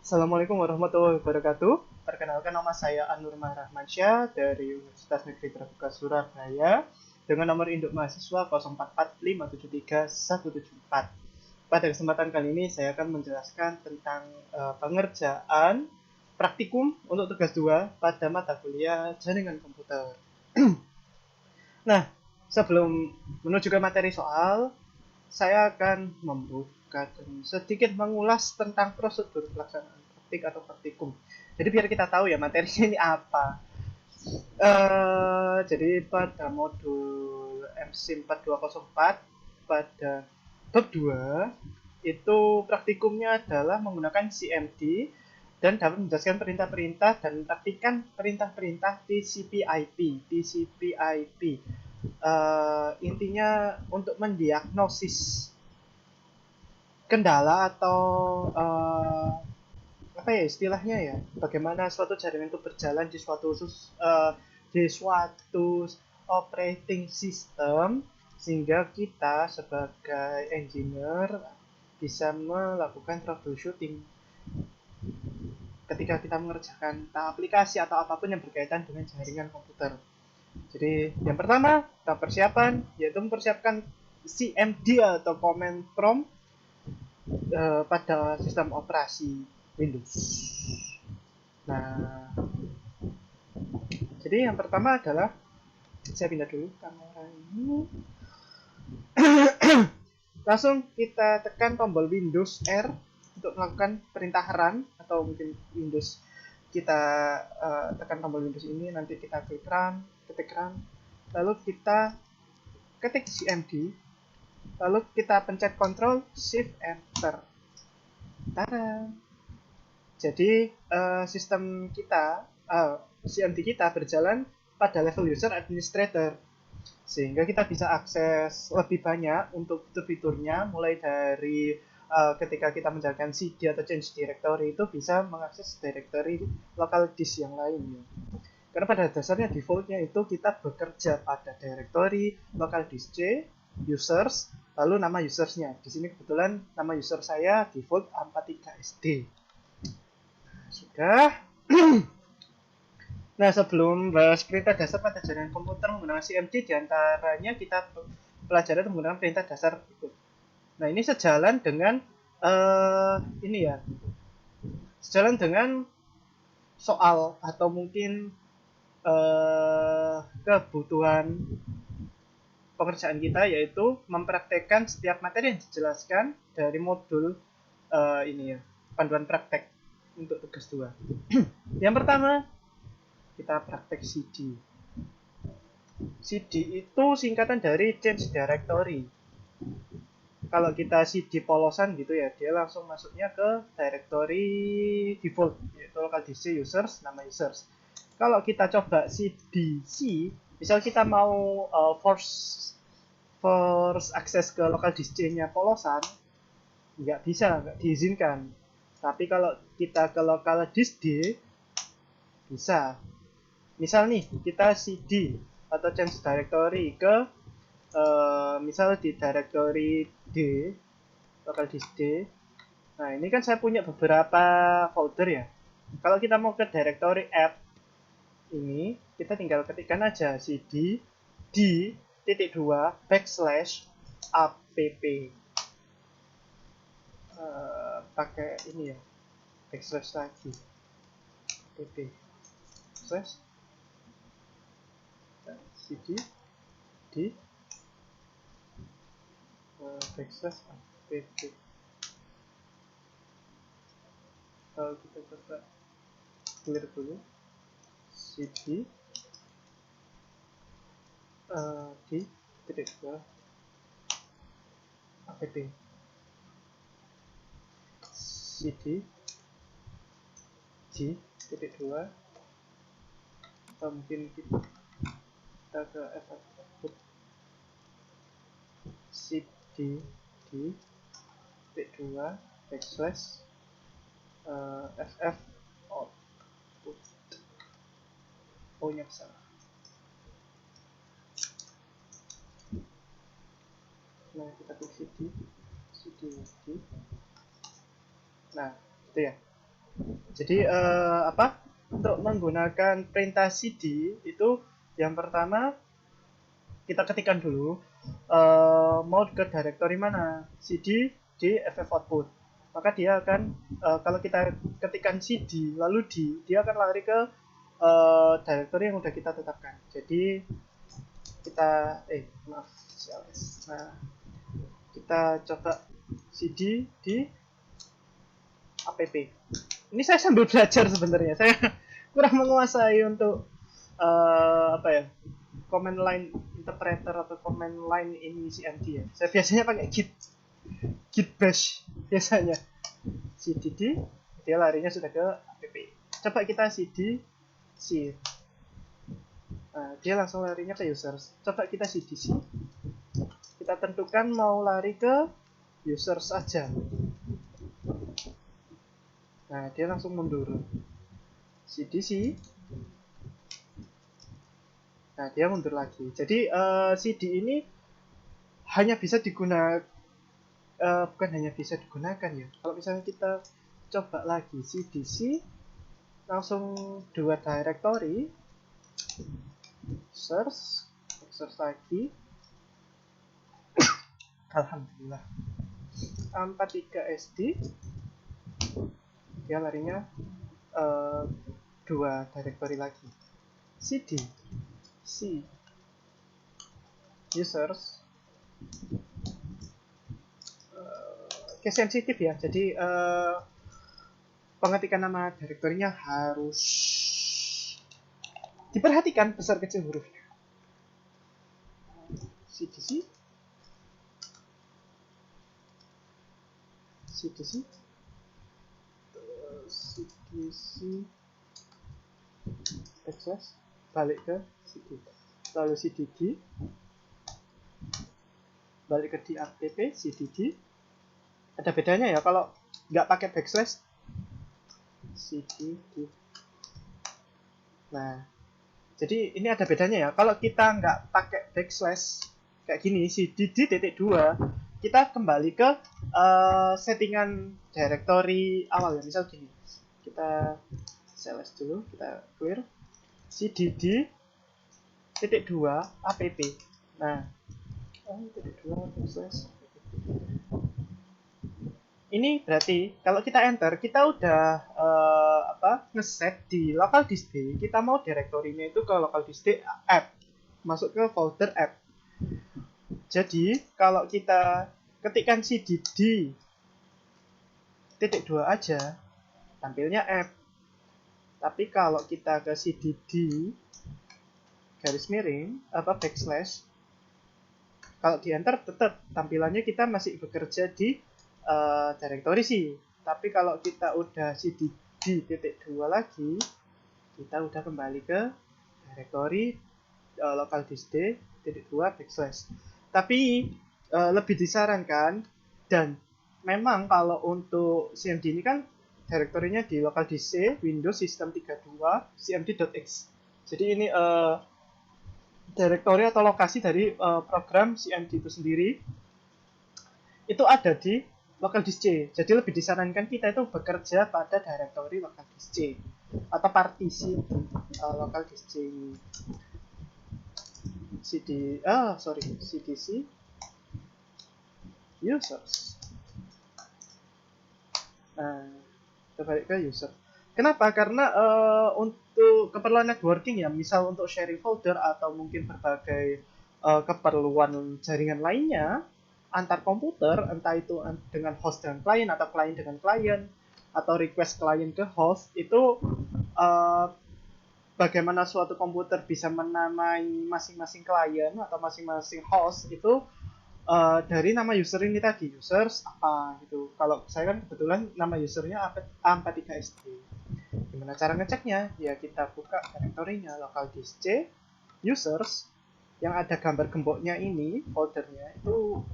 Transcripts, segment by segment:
Assalamualaikum warahmatullahi wabarakatuh. Perkenalkan, nama saya Anur Rahmansyah dari Universitas Negeri Terbuka Surabaya dengan nomor induk mahasiswa 0445731174. Pada kesempatan kali ini saya akan menjelaskan tentang pengerjaan praktikum untuk tugas 2 pada mata kuliah jaringan komputer. Nah, sebelum menuju ke materi soal, saya akan membuka dan sedikit mengulas tentang prosedur pelaksanaan praktik atau praktikum. Jadi biar kita tahu ya materinya ini apa. Jadi pada modul MC 4204 pada bab 2 itu praktikumnya adalah menggunakan CMD dan dapat menjelaskan perintah-perintah dan praktikan perintah-perintah TCP/IP. TCP/IP intinya untuk mendiagnosis kendala atau apa ya istilahnya ya, bagaimana suatu jaringan itu berjalan di suatu operating system sehingga kita sebagai engineer bisa melakukan troubleshooting ketika kita mengerjakan aplikasi atau apapun yang berkaitan dengan jaringan komputer. Jadi yang pertama kita persiapan yaitu mempersiapkan CMD atau command prompt pada sistem operasi Windows. Nah, jadi yang pertama adalah saya pindah dulu kamera ini. Langsung kita tekan tombol Windows R untuk melakukan perintah run, atau mungkin Windows kita tekan tombol Windows ini, nanti kita ketik run, lalu kita ketik CMD, lalu kita pencet Ctrl Shift Enter. Tada! Jadi sistem kita, CMD kita berjalan pada level user administrator, sehingga kita bisa akses lebih banyak untuk fitur-fiturnya, mulai dari ketika kita menjalankan CD atau change directory itu bisa mengakses directory local disk yang lainnya. Karena pada dasarnya defaultnya itu kita bekerja pada directory local disk C, users, lalu nama usersnya. Di sini kebetulan nama user saya default A43SD. Sudah. Nah, sebelum bahas perintah dasar pada jaringan komputer menggunakan CMD, diantaranya kita pelajari menggunakan perintah dasar berikut. Nah, ini sejalan dengan sejalan dengan soal atau mungkin kebutuhan pekerjaan kita, yaitu mempraktekkan setiap materi yang dijelaskan dari modul panduan praktek untuk tugas 2. Yang pertama, kita praktek CD. CD itu singkatan dari change directory. Kalau kita CD polosan gitu ya, dia langsung masuknya ke directory default, yaitu local disk users, nama users. Kalau kita coba CD C, misal kita mau force access ke local disk C-nya polosan, nggak bisa, nggak diizinkan. Tapi kalau kita ke local disk D, bisa. Misal nih, kita CD atau change directory ke misal di directory D, local disk D. Nah, ini kan saya punya beberapa folder ya. Kalau kita mau ke directory app ini, kita tinggal ketikkan aja cd d:2 /app. Pakai ini ya, backslash lagi app slash cd d backslash app. Kalau kita coba clear dulu cd d:2 app cd d:2 atau mungkin kita ke ff output cd d:2 backslash ff output. Oh, nya salah. Nah, kita klik cd lagi. Nah, itu ya. Jadi untuk menggunakan perintah cd itu yang pertama kita ketikkan dulu mau ke directory mana, cd di ff output, maka dia akan kalau kita ketikkan cd lalu dia akan lari ke directory yang udah kita tetapkan. Jadi kita maaf CLS. Nah, kita coba cd di app. Ini saya sambil belajar sebenarnya, saya kurang menguasai untuk command line interpreter atau command line ini cmd ya. Saya biasanya pakai git bash biasanya. cd dia larinya sudah ke app. Coba kita cd c, nah, dia langsung larinya ke users. Coba kita cdc, kita tentukan mau lari ke users saja. Nah, dia langsung mundur. cdc, nah dia mundur lagi. Jadi cd ini hanya bisa digunakan bukan hanya bisa digunakan ya. Kalau misalnya kita coba lagi cdc, langsung dua directory, search lagi. Alhamdulillah. 43sd dia larinya dua directory lagi, cd c users. Oke, sensitif ya, jadi pengetikan nama direktorinya harus diperhatikan besar kecil hurufnya. cdc backslash balik ke cd, lalu cdd balik ke di app cdd. Ada bedanya ya kalau nggak pakai backslash, cdd. Nah, jadi ini ada bedanya ya. Kalau kita nggak pakai backslash kayak gini, cdd.2, kita kembali ke settingan directory awal ya. Misal gini, kita cls dulu, kita clear cdd.2 app. Nah, .2 backslash. Ini berarti kalau kita enter, kita udah ngeset di local disk D, kita mau direktorinya itu ke local disk D app, masuk ke folder app. Jadi kalau kita ketikkan cdd .2 aja, tampilnya app. Tapi kalau kita ke cdd garis miring backslash, kalau di enter tetap tampilannya kita masih bekerja di directory sih. Tapi kalau kita udah cdd.2 lagi, kita udah kembali ke directory local disk D.2 backslash. Tapi lebih disarankan, dan memang kalau untuk cmd ini kan direktorinya di local disk C, Windows System 32 cmd.x. Jadi ini direktori atau lokasi dari program cmd itu sendiri itu ada di local disk C. Jadi lebih disarankan kita itu bekerja pada directory local disk C atau partisi local disk C ini. cdc users. Nah, kita balik ke user. Kenapa? Karena untuk keperluan networking ya, misal untuk sharing folder atau mungkin berbagai keperluan jaringan lainnya antar komputer, entah itu dengan host dengan klien atau klien dengan klien atau request klien ke host, itu bagaimana suatu komputer bisa menamai masing-masing klien atau masing-masing host itu dari nama user ini tadi, users apa gitu. Kalau saya kan kebetulan nama usernya A43SD. Gimana cara ngeceknya? Ya kita buka direktorinya local disk C users, yang ada gambar gemboknya ini, foldernya itu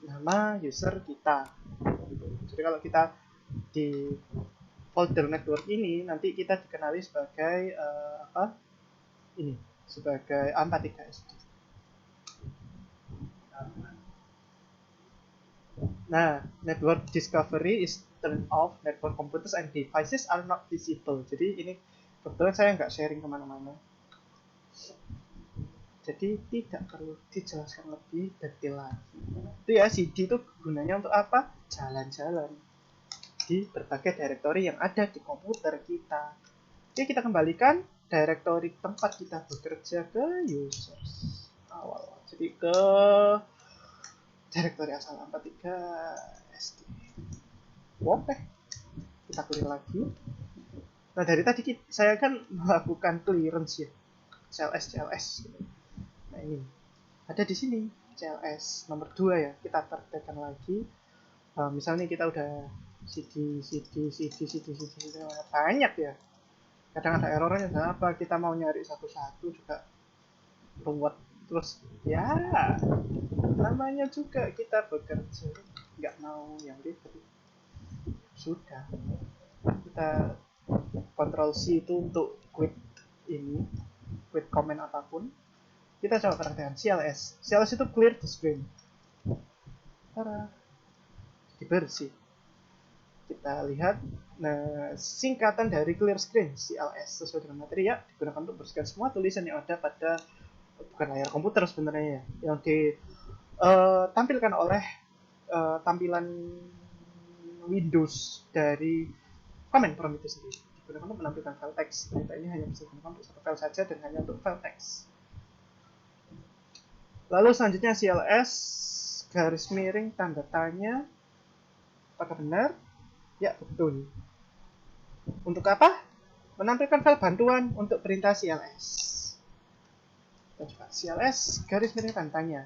nama user kita. Jadi kalau kita di folder network ini, nanti kita dikenali sebagai sebagai A43SD. Nah, network discovery is turn off, network computers and devices are not visible. Jadi ini kebetulan saya nggak sharing kemana-mana, jadi tidak perlu dijelaskan lebih detail lagi. Itu ya, CD itu gunanya untuk apa? Jalan-jalan di berbagai directory yang ada di komputer kita. Oke, kita kembalikan directory tempat kita bekerja ke users awal. Jadi ke directory asal 43 SD. Oke, kita clear lagi. Nah, dari tadi saya kan melakukan clearance ya, CLS gitu. Nah, ini ada di sini CLS nomor 2 ya, kita praktekkan lagi. Misalnya kita udah CD banyak ya, kadang ada errornya. Kenapa? Kita mau nyari satu-satu juga ruwet. Terus ya namanya juga kita bekerja, nggak mau yang ribet. Sudah, kita Ctrl C itu untuk quit ini, quit comment apapun. Kita coba perhatikan CLS. CLS itu clear the screen. Tara, bersih. Kita lihat, nah, singkatan dari clear screen CLS sesuai dengan materi ya, digunakan untuk bersihkan semua tulisan yang ada pada bukan layar komputer sebenarnya ya, yang ditampilkan oleh tampilan Windows dari command prompt itu sendiri. Digunakan untuk menampilkan file teks. Perintah ini hanya bisa digunakan untuk satu file saja dan hanya untuk file teks. Lalu selanjutnya CLS garis miring tanda tanya. Apakah benar? Ya, betul. Untuk apa? Menampilkan file bantuan untuk perintah CLS. Kita coba CLS garis miring tanda tanya.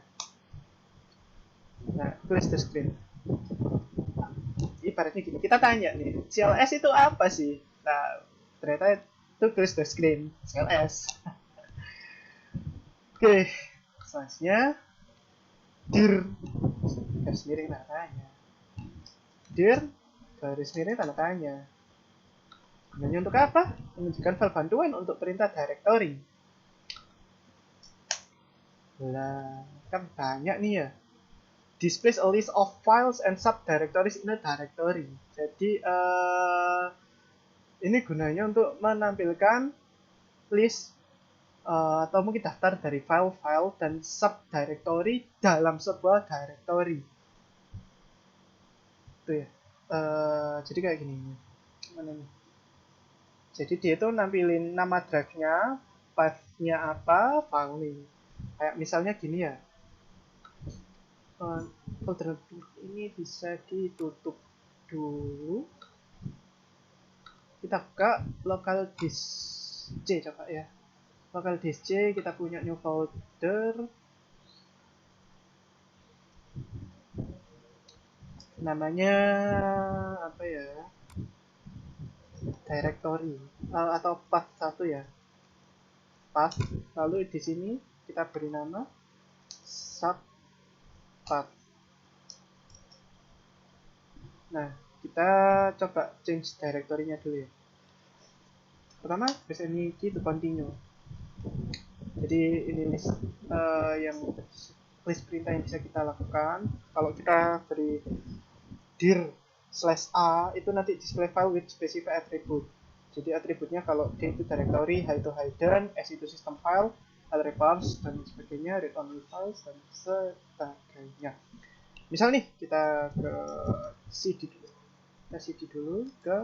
Nah, clear the screen. Ibaratnya gini, kita tanya nih, CLS itu apa sih? Nah, ternyata itu clear the screen, CLS. Oke, selanjutnya dir garis miring tanda tanya. Dir garis miring tanda tanya. Gunanya untuk apa? Menunjukkan file bantuan untuk perintah directory. Lah, kan banyak nih ya. Displays a list of files and subdirectories in a directory. Jadi ini gunanya untuk menampilkan list atau mungkin daftar dari file-file dan subdirectory dalam sebuah directory. Itu ya. Jadi kayak gini. Mana nih? Jadi dia itu nampilin nama drive-nya, path-nya apa, file. Kayak misalnya gini ya. Folder ini bisa ditutup dulu. Kita buka local disk C coba ya. Local disk C, kita punya new folder. Namanya apa ya? Directory atau path 1 ya. Path. Lalu di sini kita beri nama sub path. Nah, kita coba change directory-nya dulu ya. Pertama, press any key to continue. Jadi ini list yang list perintah yang bisa kita lakukan. Kalau kita beri dir/a itu nanti display file with specific attribute. Jadi atributnya kalau D itu directory, H itu hidden, S itu system file, L reverse dan sebagainya, read only files dan sebagainya. Misal nih kita ke CD dulu. Kita CD dulu ke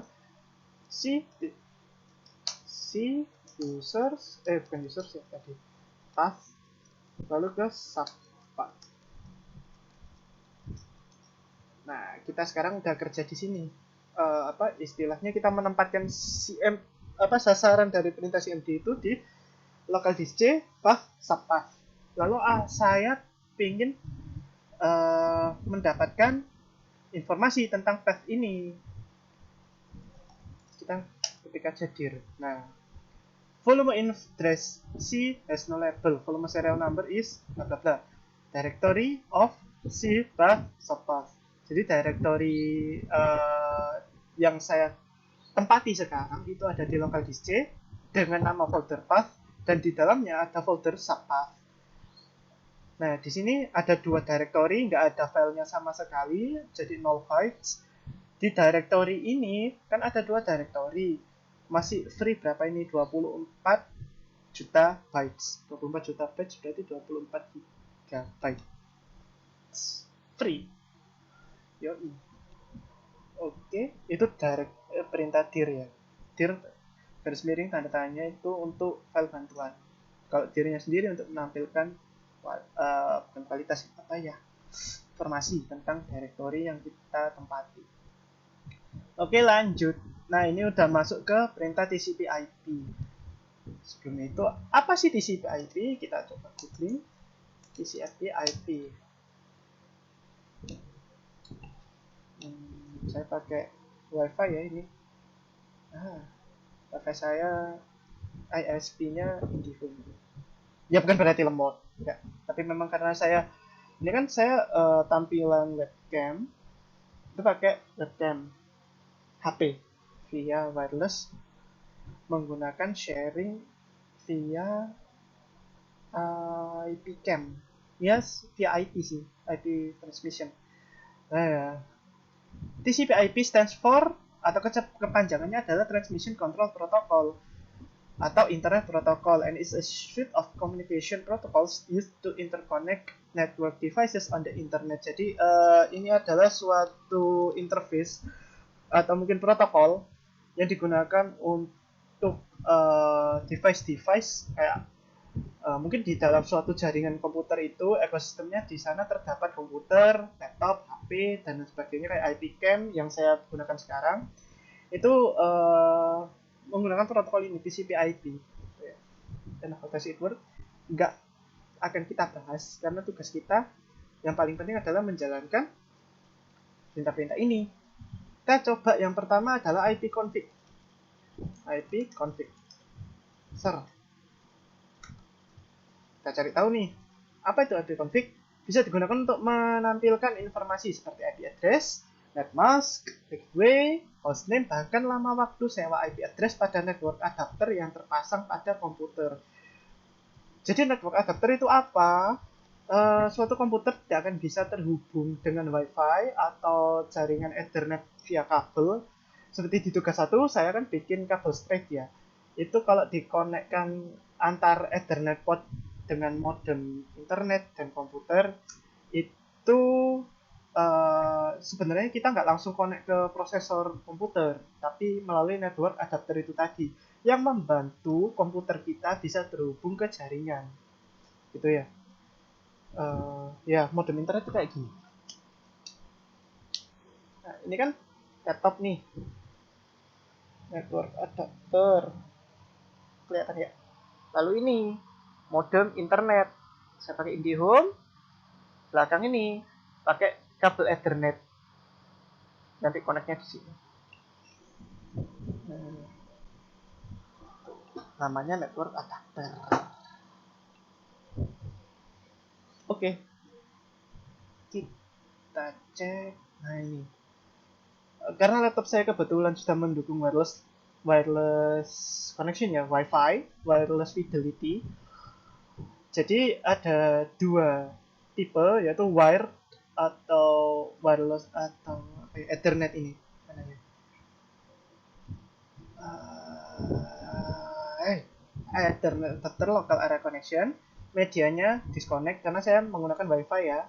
C users, bukan users ya tadi, path, lalu ke subpath. Nah, kita sekarang udah kerja di sini. Istilahnya kita menempatkan sasaran dari perintah CMD itu di local disk C, path, subpath. Lalu saya ingin mendapatkan informasi tentang path ini. Kita ketik aja dir. Nah, volume in address C has no label. Volume serial number is bla bla bla. Directory of C path subpath. Jadi directory yang saya tempati sekarang itu ada di local disk C dengan nama folder path dan di dalamnya ada folder subpath. Nah, di sini ada dua directory, nggak ada filenya sama sekali, jadi null files. Di directory ini kan ada dua directory. Masih free berapa ini? 24 juta bytes. 24 juta bytes berarti 24 gigabyte. Free. Yoi. Oke, itu direct perintah dir ya. Dir garis miring tanda tanya itu untuk file bantuan. Kalau dirnya sendiri untuk menampilkan kualitas apa ya, informasi tentang directory yang kita tempati. Oke, lanjut. Nah, ini udah masuk ke perintah TCP/IP. Sebelum itu, apa sih TCP/IP? Kita coba googling TCP/IP. Saya pakai WiFi ya ini. WiFi saya ISP-nya IndiHome. Ya bukan berarti lemot, enggak. Tapi memang karena saya ini kan saya tampilan webcam itu pakai webcam HP via wireless menggunakan sharing via IP cam. Yes, via IP sih, IP transmission. Nah, TCP/IP stands for atau kepanjangannya adalah Transmission Control Protocol atau Internet Protocol, and is a suite of communication protocols used to interconnect network devices on the internet. Jadi ini adalah suatu interface atau mungkin protokol yang digunakan untuk device-device kayak mungkin di dalam suatu jaringan komputer itu ekosistemnya di sana terdapat komputer, laptop, HP dan sebagainya kayak IP cam yang saya gunakan sekarang itu menggunakan protokol ini TCP/IP. Dan how does it work? Nggak akan kita bahas karena tugas kita yang paling penting adalah menjalankan perintah-perintah ini. Kita coba yang pertama adalah IP config. IP config. Kita cari tahu nih, apa itu IP config? Bisa digunakan untuk menampilkan informasi seperti IP address, net mask, gateway, hostname, bahkan lama waktu sewa IP address pada network adapter yang terpasang pada komputer. Jadi network adapter itu apa? Suatu komputer tidak akan bisa terhubung dengan WiFi atau jaringan Ethernet via kabel. Seperti di tugas 1, saya kan bikin kabel straight ya. Itu kalau dikonekkan antar Ethernet port dengan modem internet dan komputer, itu sebenarnya kita nggak langsung connect ke prosesor komputer, tapi melalui network adapter itu tadi yang membantu komputer kita bisa terhubung ke jaringan gitu ya. Ya modem internet itu kayak gini. Nah, ini kan laptop nih, network adapter kelihatan ya. Lalu ini modem internet, saya pakai IndiHome. Belakang ini pakai kabel Ethernet, nanti koneknya di sini. Namanya network adapter. Oke, kita cek. Nah ini, karena laptop saya kebetulan sudah mendukung wireless connection ya, WiFi, wireless fidelity. Jadi ada dua tipe, yaitu wire atau wireless atau Ethernet ini. Ethernet adapter local area connection. Medianya disconnect karena saya menggunakan WiFi ya.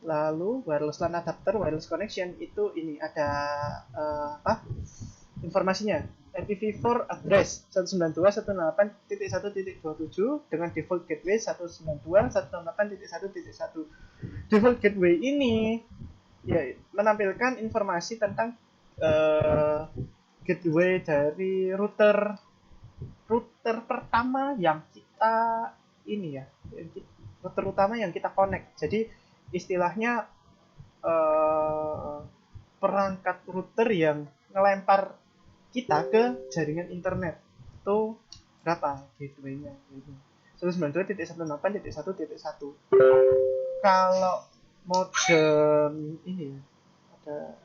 Lalu wireless LAN adapter wireless connection itu ini ada informasinya. IPv4 address 192.168.1.27 dengan default gateway 192.168.1.1. Default gateway ini ya menampilkan informasi tentang gateway dari router pertama yang kita ini ya, router utama yang kita connect. Jadi istilahnya perangkat router yang ngelempar kita ke jaringan internet itu berapa gateway-nya? 192.168.1.1. Kalau modem ini ada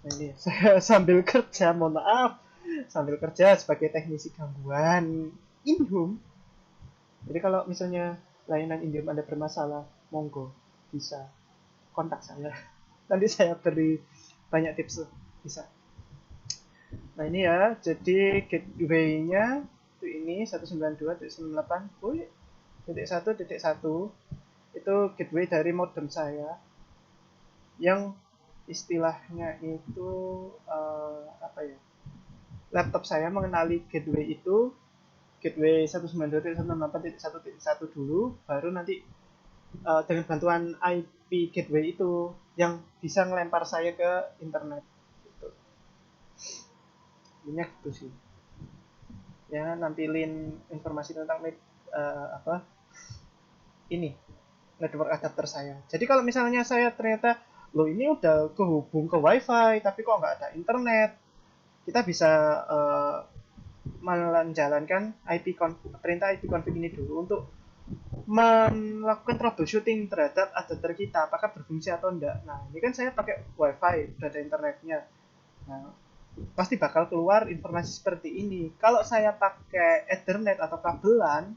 ini saya sambil kerja, mohon maaf, sambil kerja sebagai teknisi gangguan IndiHome. Jadi kalau misalnya layanan Indium Anda bermasalah, monggo bisa kontak saya. Nanti saya beri banyak tips, bisa. Nah ini ya, jadi gateway-nya itu ini 192.168.1.1 itu gateway dari modem saya yang istilahnya itu apa ya? Laptop saya mengenali gateway itu, gateway 192.168.1.1 dulu, baru nanti dengan bantuan IP gateway itu yang bisa ngelempar saya ke internet. Gitu. Intinya gitu sih. Ya, nampilin informasi tentang apa ini network adapter saya. Jadi kalau misalnya saya ternyata loh ini udah kehubung ke wifi tapi kok nggak ada internet, kita bisa menjalankan perintah IP config ini dulu untuk melakukan troubleshooting terhadap adapter kita apakah berfungsi atau enggak. Nah ini kan saya pakai wifi, udah ada internetnya. Nah pasti bakal keluar informasi seperti ini. Kalau saya pakai Ethernet atau kabelan,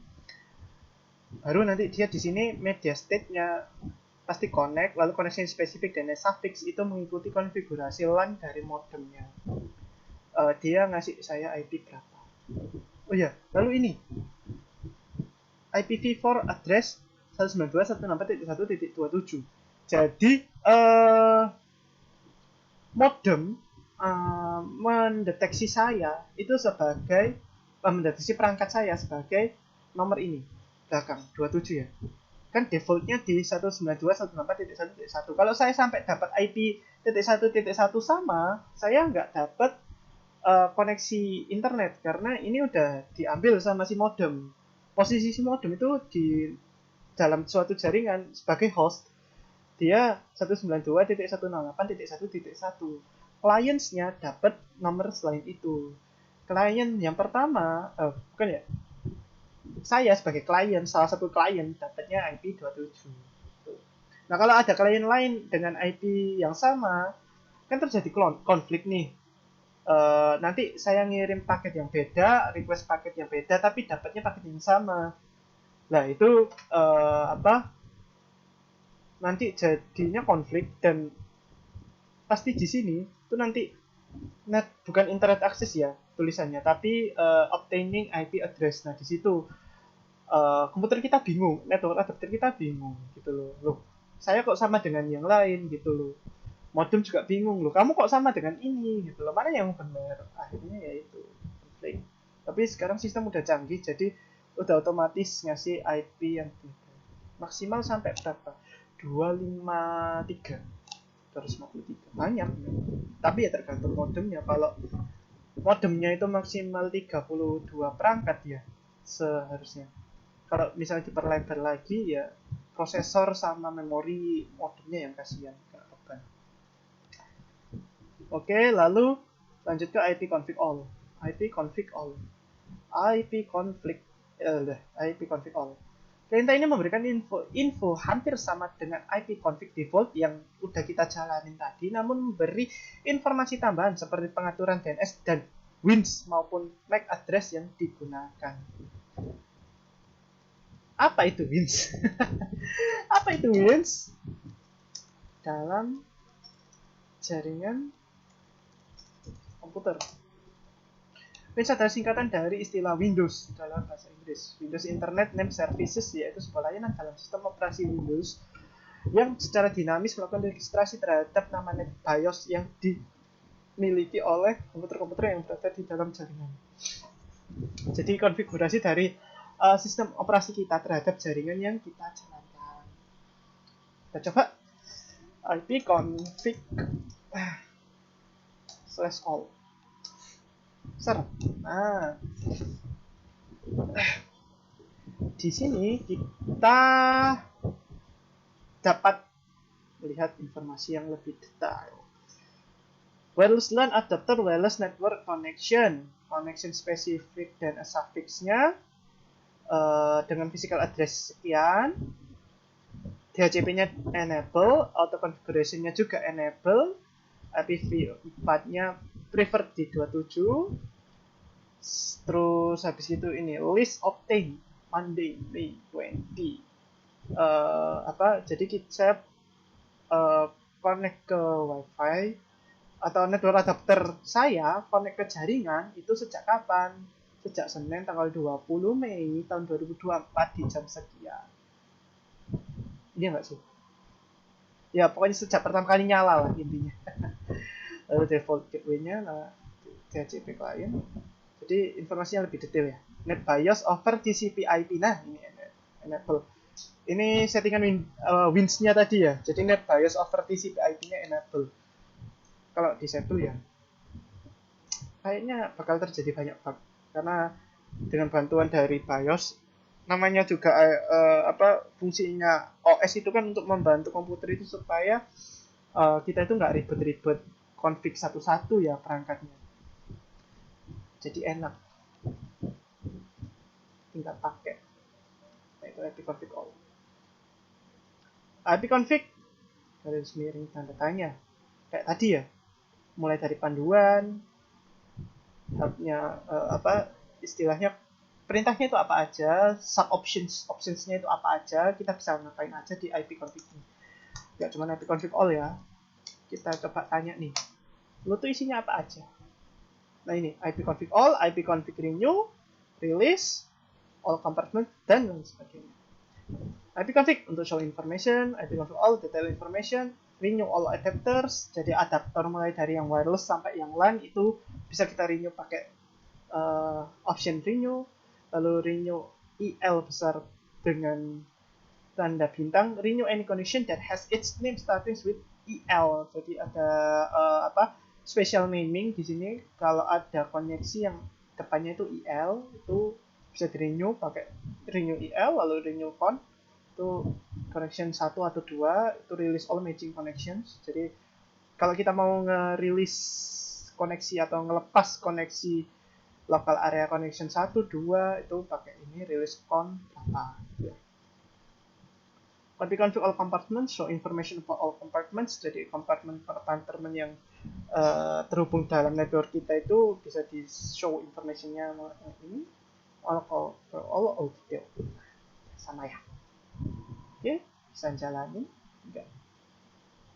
baru nanti dia di sini media state-nya pasti connect, lalu connection spesifik dan suffix itu mengikuti konfigurasi LAN dari modemnya. Dia ngasih saya IP berapa. Oh ya, lalu ini IPv4 address 192.168.1.27. Jadi modem mendeteksi saya itu sebagai mendeteksi perangkat saya sebagai nomor ini belakang 27 ya. Kan defaultnya di 192.168.1.1. Kalau saya sampai dapat IP .1.1 sama, saya nggak dapat koneksi internet karena ini udah diambil sama si modem. Posisi si modem itu di dalam suatu jaringan sebagai host, dia 192.168.1.1. Clients-nya dapat nomor selain itu. Client yang pertama, bukan ya, saya sebagai klien, salah satu klien dapatnya IP 27. Nah kalau ada klien lain dengan IP yang sama, kan terjadi konflik nih. Nanti saya ngirim paket yang beda, request paket yang beda, tapi dapatnya paket yang sama. Nah itu nanti jadinya konflik dan pasti di sini itu nanti bukan internet access ya tulisannya, tapi obtaining IP address. Nah di situ komputer kita bingung, network adapter kita bingung gitu loh. Saya kok sama dengan yang lain gitu loh. Modem juga bingung loh, kamu kok sama dengan ini gitu loh, mana yang benar. Akhirnya ya itu konflik. Tapi sekarang sistem udah canggih, jadi udah otomatis ngasih IP yang beda. Maksimal sampai berapa? 253. 253. Banyak. Tapi ya tergantung modemnya. Kalau modemnya itu maksimal 32 perangkat ya seharusnya. Kalau misalnya diperlebar lagi ya prosesor sama memori modemnya yang kasihan kena beban. Oke, lalu lanjut ke IP config all. IP config all. IP config all. Perintah ini memberikan info hampir sama dengan IP config default yang udah kita jalanin tadi, namun memberi informasi tambahan seperti pengaturan DNS dan WINS maupun MAC address yang digunakan. Apa itu WINS? Apa itu WINS? Dalam jaringan komputer. WINS adalah singkatan dari istilah Windows dalam bahasa Inggris. Windows Internet Name Services yaitu sebuah layanan dalam sistem operasi Windows yang secara dinamis melakukan registrasi terhadap nama net BIOS yang dimiliki oleh komputer-komputer yang berada di dalam jaringan. Jadi konfigurasi dari sistem operasi kita terhadap jaringan yang kita jalankan. Kita coba IP config /all. Seret. Nah, di sini kita dapat melihat informasi yang lebih detail. Wireless LAN adapter wireless network connection spesifik dan suffix-nya dengan physical address sekian. DHCP-nya enable, auto configuration-nya juga enable, IPv4-nya preferred di 27. Terus habis itu ini list obtain Monday May 20 Jadi saya connect ke wifi atau network adapter saya connect ke jaringan itu sejak kapan? Sejak Senin tanggal 20 Mei tahun 2024 di jam sekian. Iya nggak sih? Ya pokoknya sejak pertama kali nyala lah intinya. Lalu default gateway-nya lah DHCP client. Jadi informasinya lebih detail ya. NetBIOS over TCP/IP. Nah ini enable. Ini settingan WINS-nya tadi ya. Jadi NetBIOS over TCP/IP-nya enable. Kalau disable ya kayaknya bakal terjadi banyak bug karena dengan bantuan dari BIOS namanya juga fungsinya OS itu kan untuk membantu komputer itu supaya kita itu nggak ribet-ribet config satu-satu ya perangkatnya, jadi enak tinggal pakai. Nah, itu ipconfig all. Ipconfig garis miring tanda tanya kayak tadi ya, mulai dari panduan hubnya istilahnya perintahnya itu apa aja, sub optionsnya itu apa aja, kita bisa ngapain aja di ipconfig ini. Gak cuma ipconfig all ya, kita coba tanya nih, lo tuh isinya apa aja. Nah ini ipconfig all, ipconfig renew, release, all compartment, dan lain sebagainya. ipconfig untuk show information, ipconfig all detail information, renew all adapters, jadi adapter mulai dari yang wireless sampai yang LAN itu bisa kita renew pakai option renew. Lalu renew EL besar dengan tanda bintang, renew any connection that has its name starting with EL. Jadi ada special naming di sini. Kalau ada koneksi yang depannya itu EL, itu bisa di renew pakai renew EL. Lalu renew con itu connection 1 atau 2 itu release all matching connections. Jadi kalau kita mau nge-release koneksi atau ngelepas koneksi local area connection 1, 2 itu pakai ini release con berapa ya. Config all compartments, show information for all compartments. Jadi compartment yang terhubung dalam network kita itu bisa di show informationnya ini all detail sama ya. Oke, bisa jalani enggak.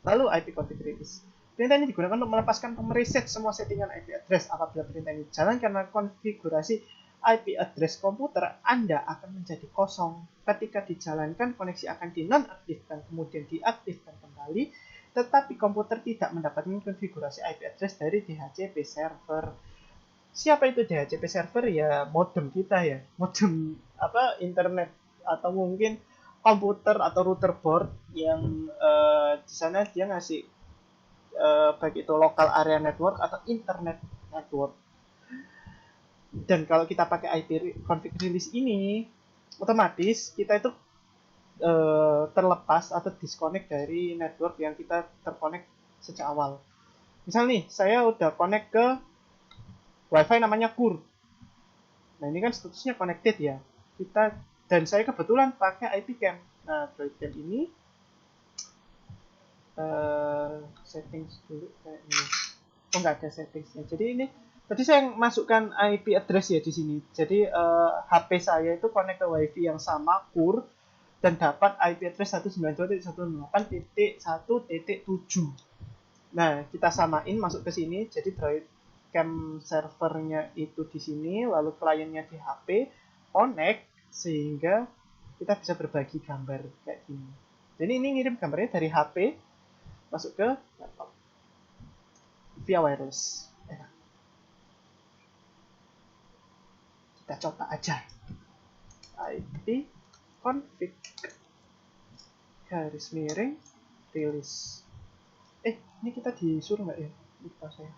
Lalu ipconfig release. Perintah ini digunakan untuk melepaskan atau mereset semua settingan IP address. Apabila perintah ini jalan karena konfigurasi IP address komputer Anda akan menjadi kosong. Ketika dijalankan, koneksi akan dinonaktifkan, kemudian diaktifkan kembali, tetapi komputer tidak mendapatkan konfigurasi IP address dari DHCP server. Siapa itu DHCP server? Ya modem kita ya, modem internet atau mungkin komputer atau router board yang di sana dia ngasih baik itu local area network atau internet network. Dan kalau kita pakai IP config release ini, otomatis kita itu terlepas atau disconnect dari network yang kita terconnect sejak awal. Misal nih, saya udah connect ke wifi namanya KUR. Nah ini kan statusnya connected ya. Dan saya kebetulan pakai IP cam. Nah Droid cam ini settings dulu kayak ini. Oh nggak ada settingsnya. Jadi ini tadi saya masukkan IP address ya di sini. Jadi HP saya itu connect ke WiFi yang sama KUR dan dapat IP address 192.168.1.7. Nah kita samain masuk ke sini. Jadi Droid cam servernya itu di sini, lalu kliennya di HP, connect sehingga kita bisa berbagi gambar kayak gini. Jadi ini ngirim gambarnya dari HP masuk ke laptop via wireless. Kita coba aja. IP config garis miring release. Ini kita disuruh nggak ya? Lupa saya.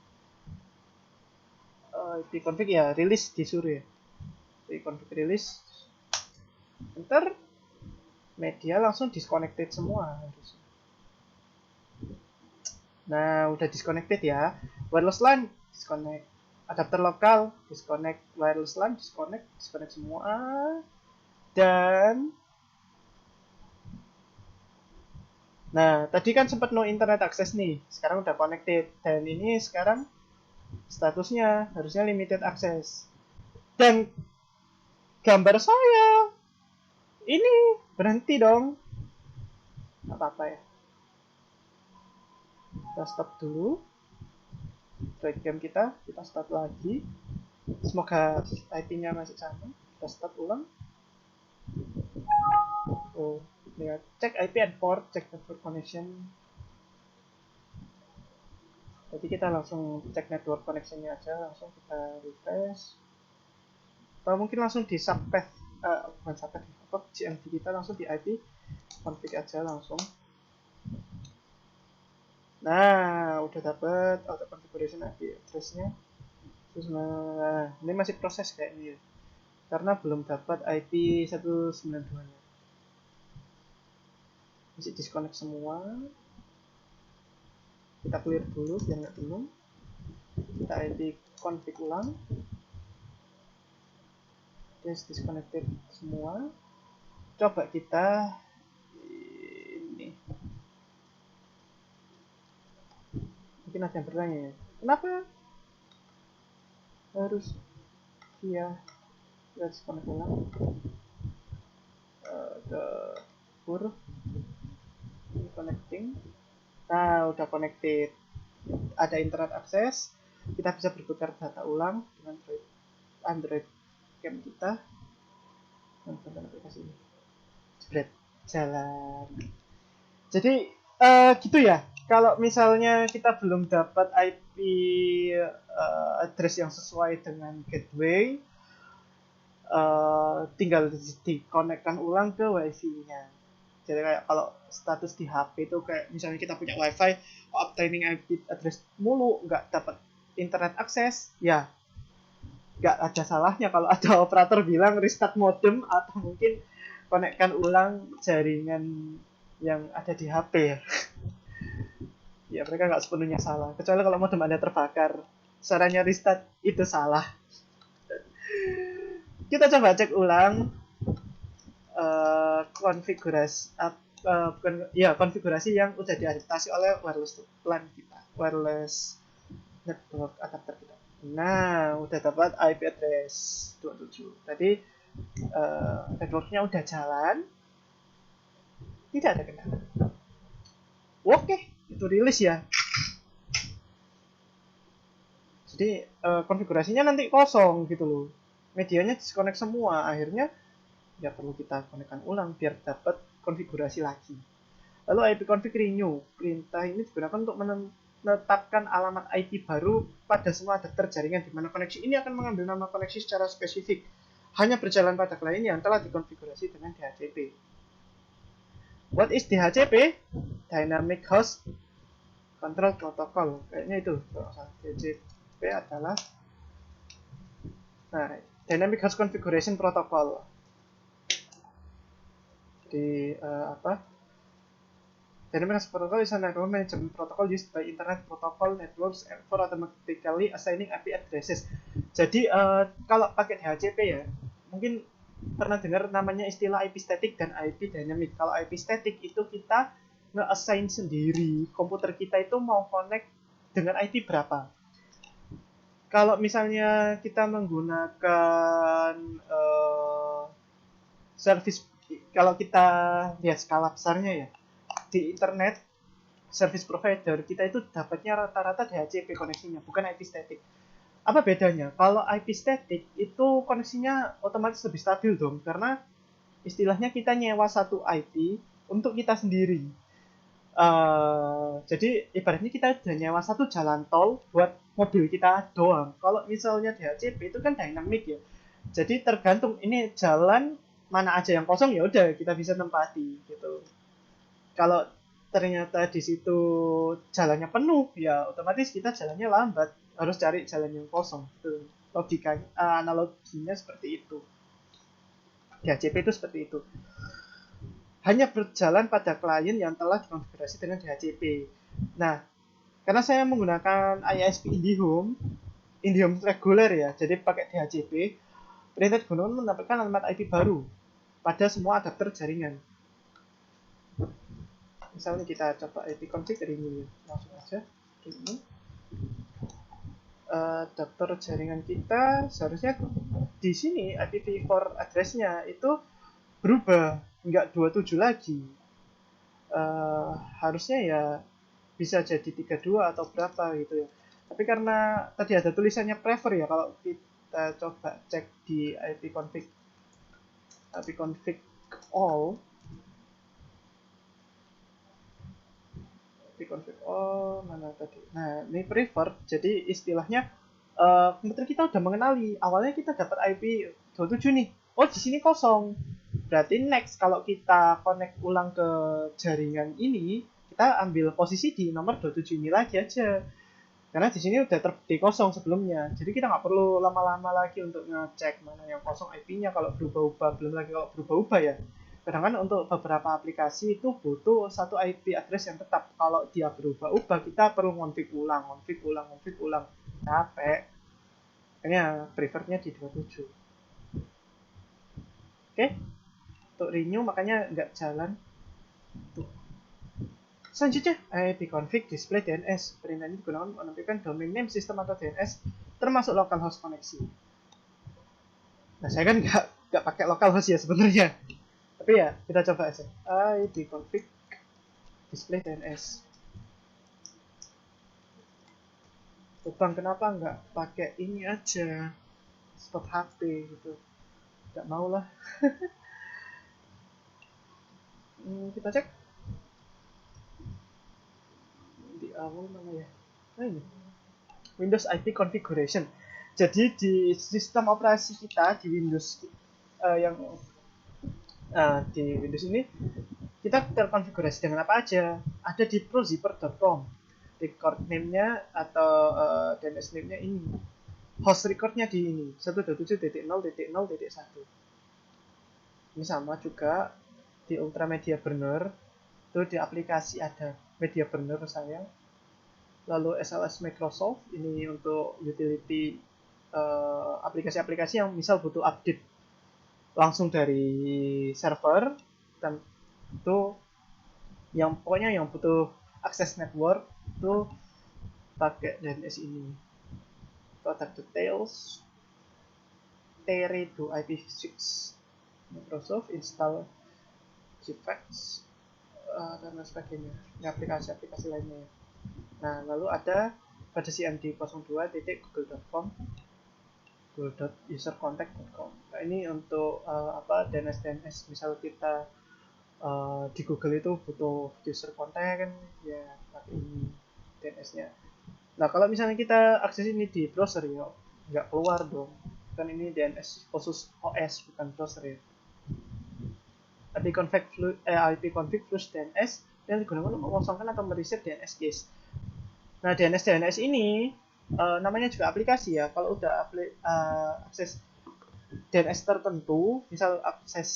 IP config ya release disuruh ya. IP config release. Enter. Media langsung disconnected semua harusnya. Nah, udah disconnected ya. Wireless LAN disconnect. Adapter lokal disconnect. Wireless LAN disconnect semua. Dan nah, tadi kan sempat no internet access nih. Sekarang udah connected. Dan ini sekarang statusnya harusnya limited access. Dan gambar saya ini berhenti dong. apa-apa ya. Kita stop dulu break game kita start lagi. Semoga IP-nya masih sama. Kita start ulang. Oh, lihat cek IP and port, cek network connection. Jadi kita langsung cek network connection-nya aja, langsung kita refresh. Atau mungkin langsung di subpath, bukan subpath, apa GMD kita langsung di IP config aja langsung. Nah, udah dapat auto configuration IP address-nya. Terus ini masih proses kayaknya ya. Karena belum dapat IP 192-nya. Masih disconnect semua. Kita clear dulu biar nggak bingung. Kita IP config ulang. Yes, disconnected semua. Coba kita ini. Mungkin ada yang bertanya ya, kenapa harus dia disconnect ulang? Ke pur connecting. Nah, udah connected. Ada internet akses. Kita bisa berputar data ulang dengan Android cam kita. Nonton aplikasi ini. Jebret, jalan. Jadi gitu ya. Kalau misalnya kita belum dapat IP address yang sesuai dengan gateway, tinggal dikonekkan ulang ke Wi-Fi-nya. Jadi kayak kalau status di HP itu kayak misalnya kita punya Wi-Fi, obtaining IP address mulu, nggak dapat internet akses, ya nggak ada salahnya kalau ada operator bilang restart modem atau mungkin konekkan ulang jaringan yang ada di HP ya. Ya mereka nggak sepenuhnya salah, kecuali kalau modem Anda terbakar, caranya restart itu salah. Kita coba cek ulang konfigurasi yang udah diadaptasi oleh wireless LAN kita, wireless network adapter kita. Nah, udah dapat IP address 27. Tadi networknya udah jalan, tidak ada kendala. Oke, itu rilis ya. Jadi konfigurasinya nanti kosong gitu loh. Medianya disconnect semua, akhirnya ya perlu kita konekkan ulang biar dapat konfigurasi lagi. Lalu IP config renew, perintah ini digunakan untuk menetapkan alamat IP baru pada semua adapter jaringan di mana koneksi ini akan mengambil nama koneksi secara spesifik, hanya berjalan pada klien yang telah dikonfigurasi dengan DHCP. What is DHCP? Dynamic Host Control Protocol. Kayaknya itu. DHCP adalah Dynamic Host Configuration Protocol. Jadi Dynamic Host Protocol is a network management protocol used by Internet Protocol networks for automatically assigning IP addresses. Jadi kalau pakai DHCP ya, mungkin pernah dengar namanya istilah IP static dan IP dynamic. Kalau IP static itu kita nge-assign sendiri komputer kita itu mau connect dengan IP berapa. Kalau misalnya kita menggunakan service, kalau kita lihat skala besarnya ya, di internet service provider kita itu dapatnya rata-rata DHCP koneksinya, bukan IP static. Apa bedanya? Kalau IP static itu koneksinya otomatis lebih stabil dong, karena istilahnya kita nyewa satu IP untuk kita sendiri. Jadi ibaratnya kita udah nyewa satu jalan tol buat mobil kita doang. Kalau misalnya DHCP itu kan dynamic ya, jadi tergantung ini jalan mana aja yang kosong, ya udah kita bisa tempati gitu. Kalau ternyata di situ jalannya penuh, ya otomatis kita jalannya lambat, harus cari jalan yang kosong. Itu logikanya, analoginya seperti itu. DHCP itu seperti itu. Hanya berjalan pada klien yang telah dikonfigurasi dengan DHCP. Nah, karena saya menggunakan ISP IndiHome reguler ya, jadi pakai DHCP, perintah digunakan mendapatkan alamat IP baru pada semua adapter jaringan. Misalnya kita coba IP config renew, langsung aja renew. Adapter jaringan kita seharusnya di sini IPv4 address-nya itu berubah, nggak 27 lagi. harusnya ya bisa jadi 32 atau berapa gitu ya. Tapi karena tadi ada tulisannya prefer ya, kalau kita coba cek di ipconfig all ipconfig all mana tadi. Nah, ini prefer, jadi istilahnya komputer kita udah mengenali. Awalnya kita dapat IP 27 nih. Oh, di sini kosong. Berarti next kalau kita connect ulang ke jaringan ini, kita ambil posisi di nomor 27 ini lagi aja. Karena di sini udah terbukti kosong sebelumnya. Jadi kita nggak perlu lama-lama lagi untuk ngecek mana yang kosong IP-nya kalau berubah-ubah. Belum lagi kalau berubah-ubah ya. Kadang kan untuk beberapa aplikasi itu butuh satu IP address yang tetap. Kalau dia berubah-ubah, kita perlu config ulang. Capek. Makanya prefernya di 27. Oke, untuk renew makanya nggak jalan. Tuh. Selanjutnya, ipconfig display DNS. Perintah ini digunakan untuk menampilkan domain name system atau DNS termasuk localhost koneksi. Nah, saya kan nggak pakai localhost ya sebenarnya. Tapi ya, kita coba aja. ipconfig display DNS. Bang, kenapa nggak pakai ini aja? Stop HP gitu. Nggak mau lah. Kita cek. Di awal mana ya? Nah, ini. Windows IP configuration. Jadi di sistem operasi kita di Windows yang di Windows ini kita terkonfigurasi dengan apa aja. Ada di prozipper.com. Record name-nya atau DNS name-nya ini. Host record-nya di ini 127.0.0.1. Ini sama juga di Ultramedia Burner. Itu di aplikasi ada Media Burner sayang. Lalu SLS Microsoft ini untuk utility aplikasi-aplikasi yang misal butuh update langsung dari server, dan itu yang pokoknya yang butuh akses network itu pakai DNS ini. Product details, Terry to IPv6, Microsoft install GFX dan lain sebagainya. Ini aplikasi-aplikasi lainnya. Nah, lalu ada pada cmd02.google.com, google.usercontact.com. Nah, ini untuk DNS misal kita di Google itu butuh user contact kan ya, pakai ini DNS-nya. Nah, kalau misalnya kita akses ini di browser ya nggak keluar dong, kan ini DNS khusus OS bukan browser ya. ipconfig flush DNS yang digunakan untuk mengosongkan atau mereset DNS case. Nah, DNS ini namanya juga aplikasi ya. Kalau udah akses DNS tertentu, misal akses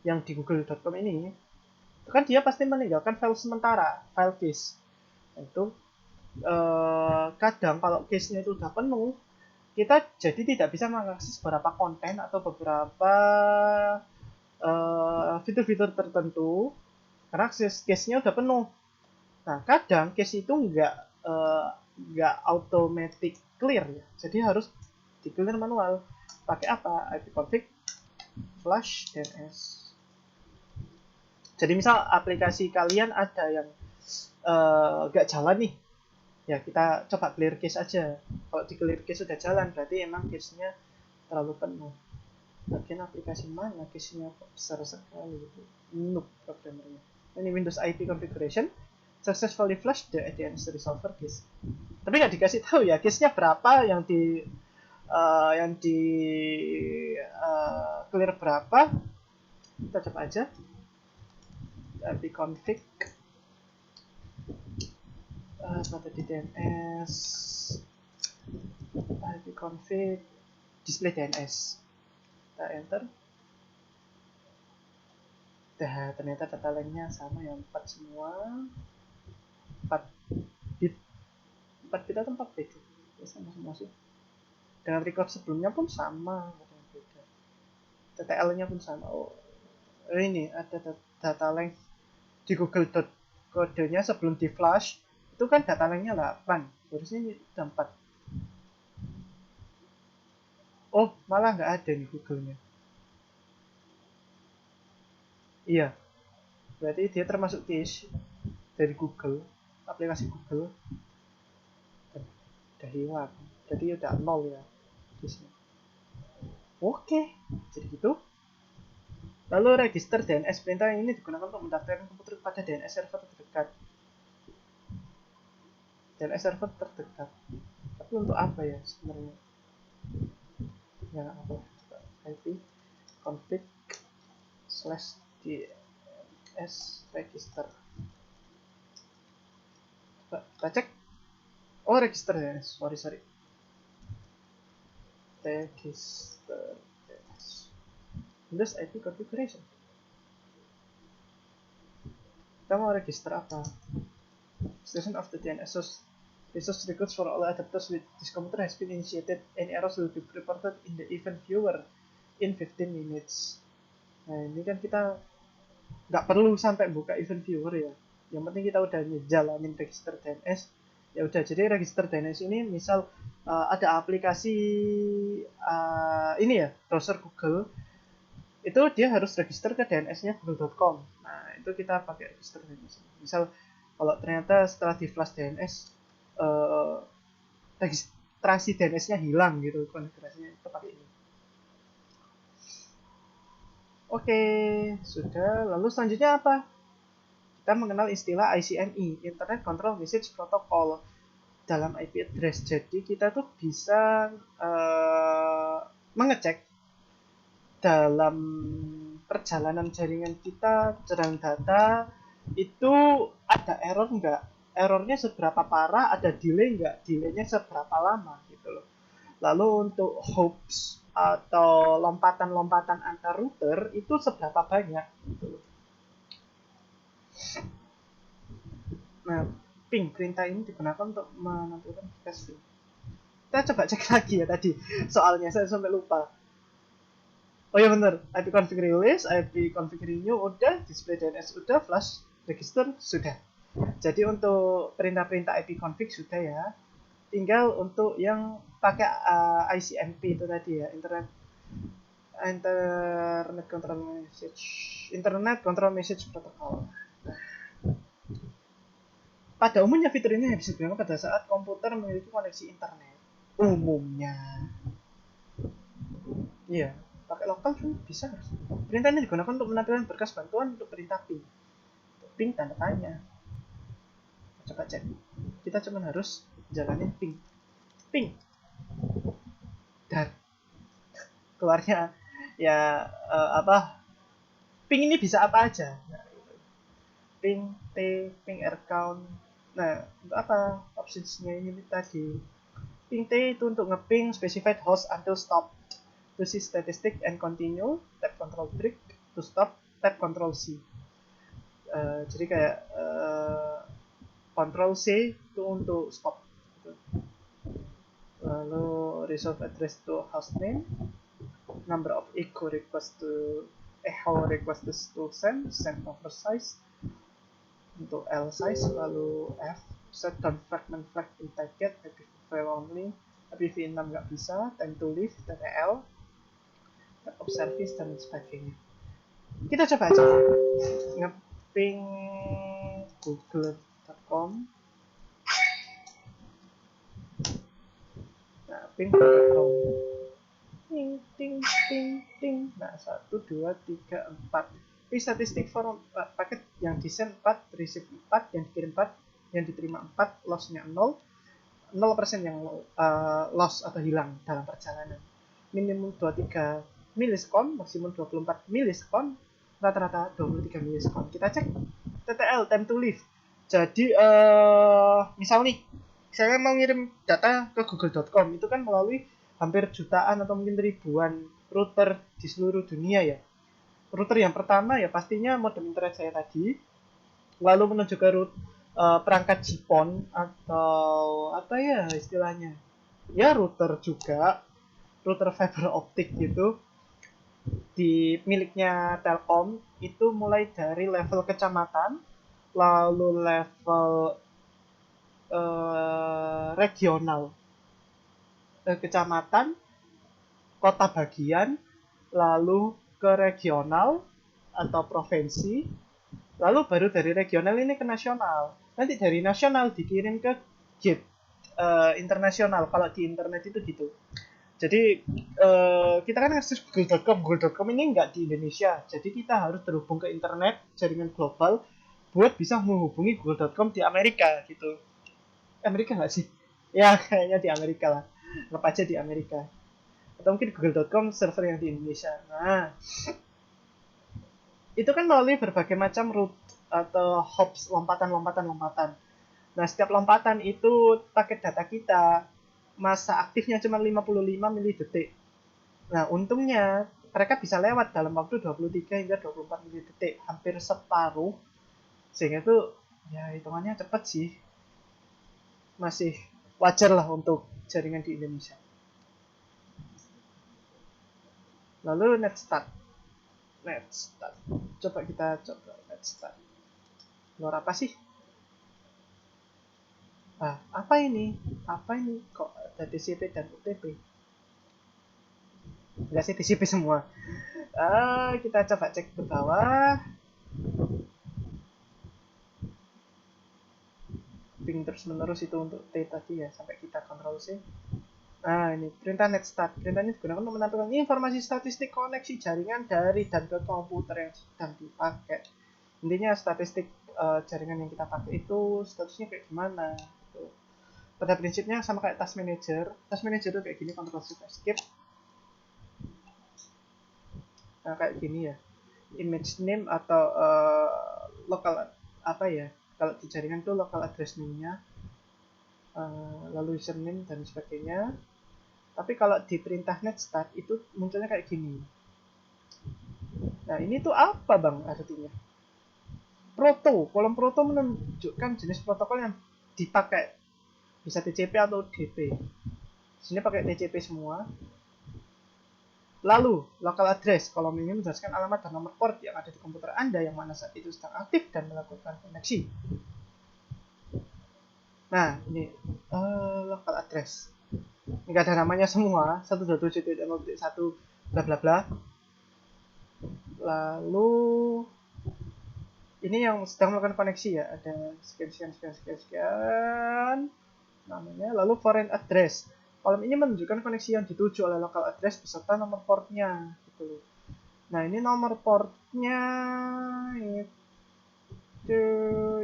yang di google.com ini, kan dia pasti meninggalkan file sementara, file case. Itu kadang kalau case-nya itu udah penuh, kita jadi tidak bisa mengakses beberapa konten atau beberapa fitur-fitur tertentu karena akses case-nya udah penuh. Nah, kadang case itu nggak automatic clear ya, jadi harus di clear manual. Pakai apa? ipconfig flush DNS. Jadi misal aplikasi kalian ada yang nggak jalan nih, ya kita coba clear case aja. Kalau di clear case sudah jalan, berarti emang case-nya terlalu penuh. Bagian aplikasi mana case-nya besar sekali gitu. Noob programmernya. Ini Windows IP configuration successfully flush the DNS resolver case. Tapi nggak dikasih tahu ya case-nya berapa, yang di clear berapa. Kita coba aja. ipconfig tadi DNS ipconfig display DNS. Kita enter. Ternyata data length-nya sama ya, 4 semua. 4 bit. 4 bit atau 4 bit? Ya, sama semua sih. Dengan record sebelumnya pun sama, beda. TTL-nya pun sama. Oh, ini ada data length di Google kodenya sebelum di flash itu kan data length-nya 8. Harusnya ini udah 4. Oh, malah nggak ada nih Google-nya. Iya. Berarti dia termasuk cache dari Google, aplikasi Google, dan udah hilang. Jadi udah nol ya cache-nya. Oke, jadi gitu. Lalu register DNS, perintah ini digunakan untuk mendaftarkan komputer pada DNS server terdekat. DNS server terdekat. Tapi untuk apa ya sebenarnya? Ya apa? IP config /DNS register. Coba kita cek. Oh, register DNS. Sorry. Register DNS. Windows IP configuration. Kita mau register apa? Station of the DNS resource records for all adapters with this computer has been initiated. Any errors will be reported in the event viewer in 15 minutes. Nah, ini kan kita nggak perlu sampai buka event viewer ya. Yang penting kita udah ngejalanin register DNS. Ya udah, jadi register DNS ini misal ada aplikasi ini ya, browser Google, itu dia harus register ke DNS-nya google.com. Nah, itu kita pakai register DNS. Misal kalau ternyata setelah di flash DNS registrasi DNS-nya hilang gitu, konfigurasinya itu pakai ini. Oke, sudah. Lalu selanjutnya apa? Kita mengenal istilah ICME, Internet Control Message Protocol, dalam IP address. Jadi kita tuh bisa mengecek dalam perjalanan jaringan kita, jaringan data, itu ada error nggak? Errornya seberapa parah, ada delay nggak? Delaynya seberapa lama gitu loh. Lalu untuk hops atau lompatan-lompatan antar router itu seberapa banyak gitu loh. Nah, ping perintah ini digunakan untuk menentukan request ping. Kita coba cek lagi ya tadi soalnya, saya sampai lupa. Oh ya bener, IP config release, IP config renew udah, display DNS udah, flash register sudah. Jadi untuk perintah-perintah IP config sudah ya. Tinggal untuk yang pakai ICMP itu tadi ya, Internet Control Message Protocol. Pada umumnya fitur ini bisa digunakan pada saat komputer memiliki koneksi internet. Umumnya. Iya, pakai lokal pun bisa. Perintah ini digunakan untuk menampilkan berkas bantuan untuk perintah ping. Ping tanda tanya. Coba cek. Kita cuma harus jalanin ping. Dan keluarnya ya ping ini bisa apa aja. Nah, ping T, ping R count. Nah, untuk apa optionsnya ini tadi? Ping T itu untuk ngeping specified host until stop. To see statistic and continue, tap control trick. To stop, tap control C. Jadi kayak control C itu untuk stop. Lalu resolve address to hostname, number of echo request to send over size untuk L size, lalu F set down fragment flag in packet, IPv file only, IPv6 nggak bisa, time to leave, TTL, type of service dan sebagainya. Kita coba aja ngeping google.com. Nah, ping.com. Ting. Nah, 1, 2, 3, 4. Ini statistik for paket yang disend 4, receive 4, yang dikirim 4, yang diterima 4, loss-nya 0. 0% yang loss atau hilang dalam perjalanan. Minimum 23 milisekon, maksimum 24 milisekon, rata-rata 23 milisekon. Kita cek TTL, time to leave. Jadi misal nih, saya mau ngirim data ke google.com, itu kan melalui hampir jutaan atau mungkin ribuan router di seluruh dunia ya. Router yang pertama ya pastinya modem internet saya tadi, lalu menuju ke perangkat GPON atau apa ya istilahnya, ya router juga, router fiber optik gitu, di miliknya Telkom, itu mulai dari level kecamatan, lalu level regional, kecamatan, kota bagian, lalu ke regional atau provinsi, Lalu baru dari regional ini ke nasional. Nanti dari nasional dikirim ke gate internasional. Kalau di internet itu gitu. Jadi kita kan akses Google.com. Google.com ini nggak di Indonesia. Jadi kita harus terhubung ke internet, jaringan global, buat bisa menghubungi Google.com di Amerika gitu. Amerika nggak sih? Ya kayaknya di Amerika lah. Anggap aja di Amerika. Atau mungkin Google.com server yang di Indonesia. Nah, itu kan melalui berbagai macam route atau hops, lompatan. Nah, setiap lompatan itu paket data kita masa aktifnya cuma 55 milidetik. Nah, untungnya mereka bisa lewat dalam waktu 23 hingga 24 milidetik, hampir separuh. Sehingga itu ya hitungannya cepat sih. Masih wajar lah untuk jaringan di Indonesia. Lalu NetStart. Coba kita coba NetStart. Luar apa sih? Ah, apa ini? Apa ini? Kok ada TCP dan UTP? Enggak sih TCP semua. Kita coba cek ke bawah. Ping terus menerus itu untuk T tadi ya, sampai kita Ctrl C. Nah, ini perintah NetStart. Perintah ini digunakan untuk menampilkan informasi statistik koneksi jaringan dari dan ke komputer yang sedang dipakai. Intinya statistik jaringan yang kita pakai itu statusnya kayak gimana. Gitu. Pada prinsipnya sama kayak task manager. Task manager itu kayak gini, Ctrl Shift Escape. Nah, kayak gini ya. Image name atau local apa ya? Kalau di jaringan itu local address name-nya. Lalu username dan sebagainya. Tapi kalau di perintah NetStart itu munculnya kayak gini. Nah, ini tuh apa bang artinya? Kolom proto menunjukkan jenis protokol yang dipakai. Bisa TCP atau DP. Sini pakai TCP semua. Lalu, local address. Kolom ini menjelaskan alamat dan nomor port yang ada di komputer Anda yang mana saat itu sedang aktif dan melakukan koneksi. Nah, ini local address. Ini gak ada namanya semua. 127.0.1 bla bla bla. Lalu ini yang sedang melakukan koneksi ya. Ada sekian namanya. Lalu foreign address. Kolom ini menunjukkan koneksi yang dituju oleh local address beserta nomor portnya gitu. Nah, ini nomor portnya itu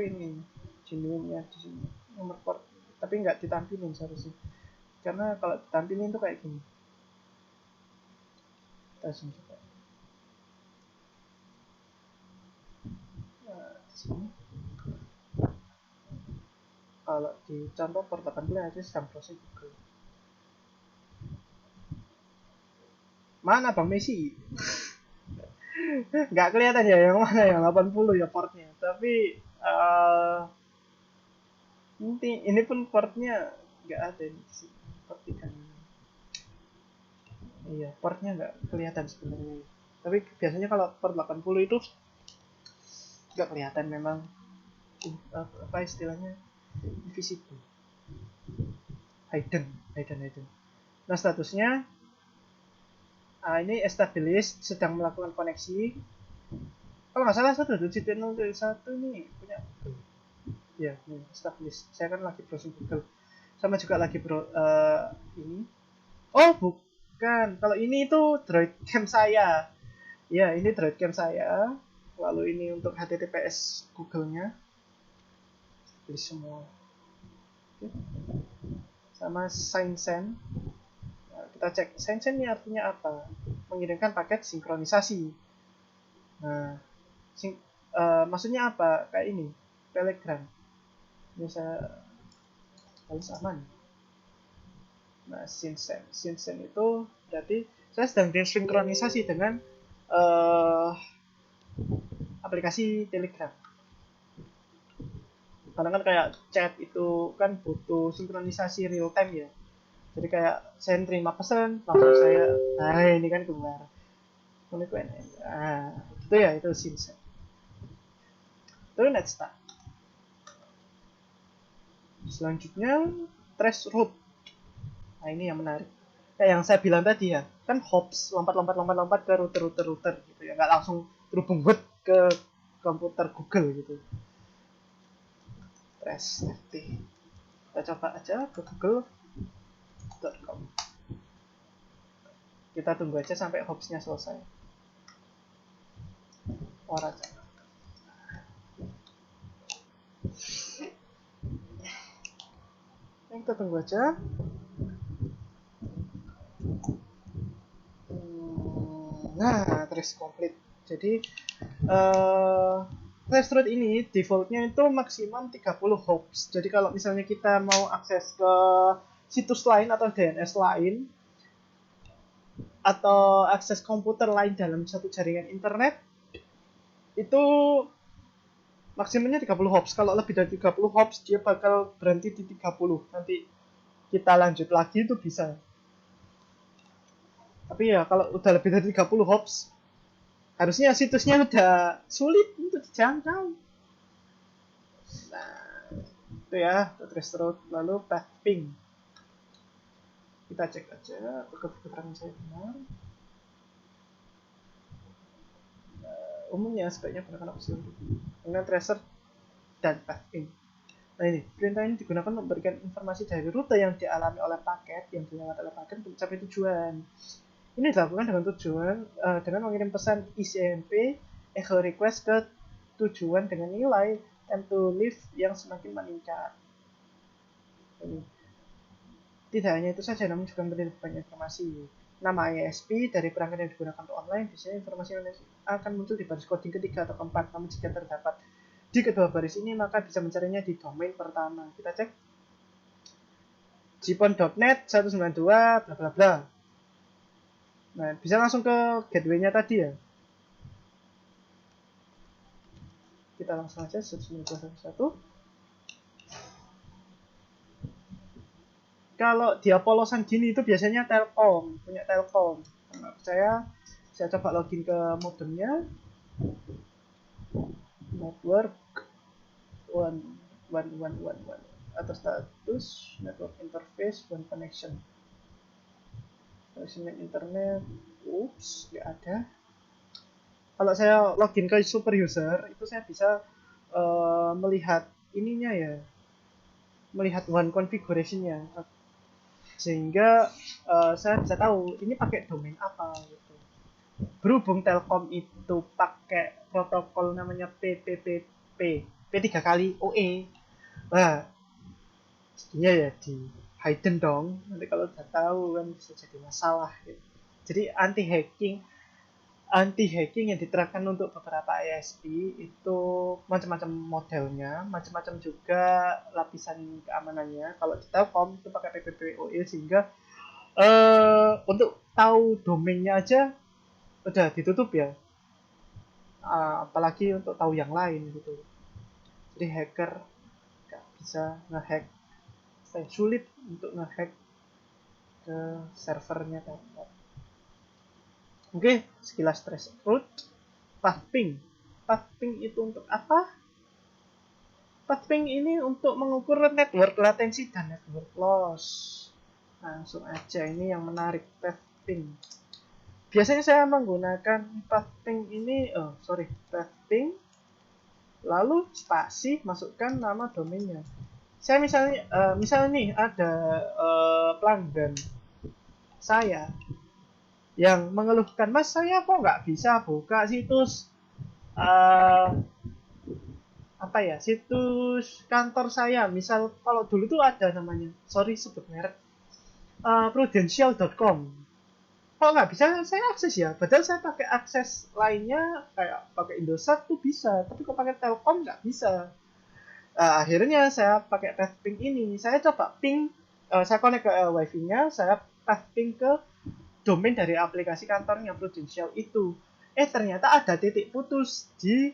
ini genuine-nya di sini. Nomor port tapi nggak ditampilin seharusnya. Karena kalau ditampilin itu kayak gini. Kita coba. Nah, di sini. Kalau di contoh port 80 aja sedang browsing Google. Mana Bang Messi? Nggak kelihatan ya yang mana yang 80 ya portnya. Tapi ini pun portnya nggak ada di sini. Port 36. Iya, portnya nggak kelihatan sebenarnya. Tapi biasanya kalau port 80 itu nggak kelihatan memang apa istilahnya invisible, hidden. Nah statusnya ini established, sedang melakukan koneksi. Kalau nggak salah 1.0.1 ini punya ya ini established. Saya kan lagi browsing Google, sama juga lagi ini. Oh bukan, kalau ini itu Droid Cam saya. Ya ini Droid Cam saya. Lalu ini untuk HTTPS Google-nya. Beli semua. Oke. Sama SignSend. Nah, kita cek SignSend ini artinya apa? Mengirimkan paket sinkronisasi. Nah, maksudnya apa? Kayak ini, Telegram. Bisa harus aman. Nah, SignSend itu berarti saya sedang disinkronisasi dengan aplikasi Telegram. Karena kan kayak chat itu kan butuh sinkronisasi real time ya. Jadi kayak saya terima pesan langsung saya, nah ini kan keluar. Itu ya itu SignSend. Itu NetStart. Selanjutnya Traceroute. Nah ini yang menarik. Kayak yang saya bilang tadi ya, kan hops lompat ke router gitu ya, nggak langsung terhubung ke komputer Google gitu. TrustFT. Kita coba aja ke google.com. Kita tunggu aja sampai hopsnya selesai. Orang aja. Kita tunggu aja. Nah, trace complete. Jadi traceroute ini defaultnya itu maksimum 30 hops. Jadi kalau misalnya kita mau akses ke situs lain atau DNS lain atau akses komputer lain dalam satu jaringan internet, itu maksimumnya 30 hops. Kalau lebih dari 30 hops dia bakal berhenti di 30. Nanti kita lanjut lagi itu bisa. Tapi ya kalau udah lebih dari 30 hops, harusnya situsnya udah sulit untuk dijangkau. Nah, itu ya traceroute. Lalu path ping. Kita cek aja apakah keterangan saya benar. Umumnya sebaiknya gunakan opsi untuk dengan tracer dan path ping. Nah ini, perintah ini digunakan untuk memberikan informasi dari rute yang dialami oleh paket yang dilewati oleh paket untuk mencapai tujuan. Ini dilakukan dengan tujuan dengan mengirim pesan ICMP echo request ke tujuan dengan nilai time to live yang semakin meningkat. Ini. Tidak hanya itu saja, namun juga memberi banyak informasi. Nama ISP dari perangkat yang digunakan untuk online, biasanya informasi akan muncul di baris coding ketiga atau keempat. Namun jika terdapat di kedua baris ini, maka bisa mencarinya di domain pertama. Kita cek jpon.net 192 bla bla bla. Nah, bisa langsung ke gateway-nya tadi ya. Kita langsung aja 192.1.1. Kalau dia polosan gini itu biasanya Telkom, punya Telkom. Nah, saya coba login ke modemnya. Network 1111 atau status network interface one connection. Connection internet, ups, nggak ada. Kalau saya login ke super user itu saya bisa melihat ininya ya, melihat one configuration-nya, sehingga saya bisa tahu ini pakai domain apa gitu. Berhubung Telkom itu pakai protokol namanya PPPP P3 kali OE, nah jadinya ya di hidden dong. Nanti kalau udah tahu kan bisa jadi masalah gitu. Jadi anti hacking yang diterapkan untuk beberapa ISP itu macam-macam modelnya, macam-macam juga lapisan keamanannya. Kalau di Telkom itu pakai PPPoE sehingga untuk tahu domainnya aja udah ditutup ya, apalagi untuk tahu yang lain gitu. Jadi hacker nggak bisa ngehack, sulit untuk ngehack ke servernya Telkom. Oke, sekilas traceroute. Pathping. Pathping itu untuk apa? Pathping ini untuk mengukur network latensi dan network loss. Langsung aja, ini yang menarik, pathping. Biasanya saya menggunakan pathping ini, pathping, lalu spasi, masukkan nama domainnya. Saya misalnya nih ada pelanggan saya yang mengeluhkan, Mas saya kok nggak bisa buka situs situs kantor saya. Misal kalau dulu tuh ada namanya, sorry sebut merek, prudential.com. Kalau nggak bisa saya akses ya, padahal saya pakai akses lainnya kayak pakai Indosat tuh bisa, tapi kok pakai Telkom nggak bisa. Akhirnya saya pakai pathping ini, saya coba ping, saya connect ke wifi-nya, saya pathping ke domain dari aplikasi kantornya Prudential itu. Ternyata ada titik putus di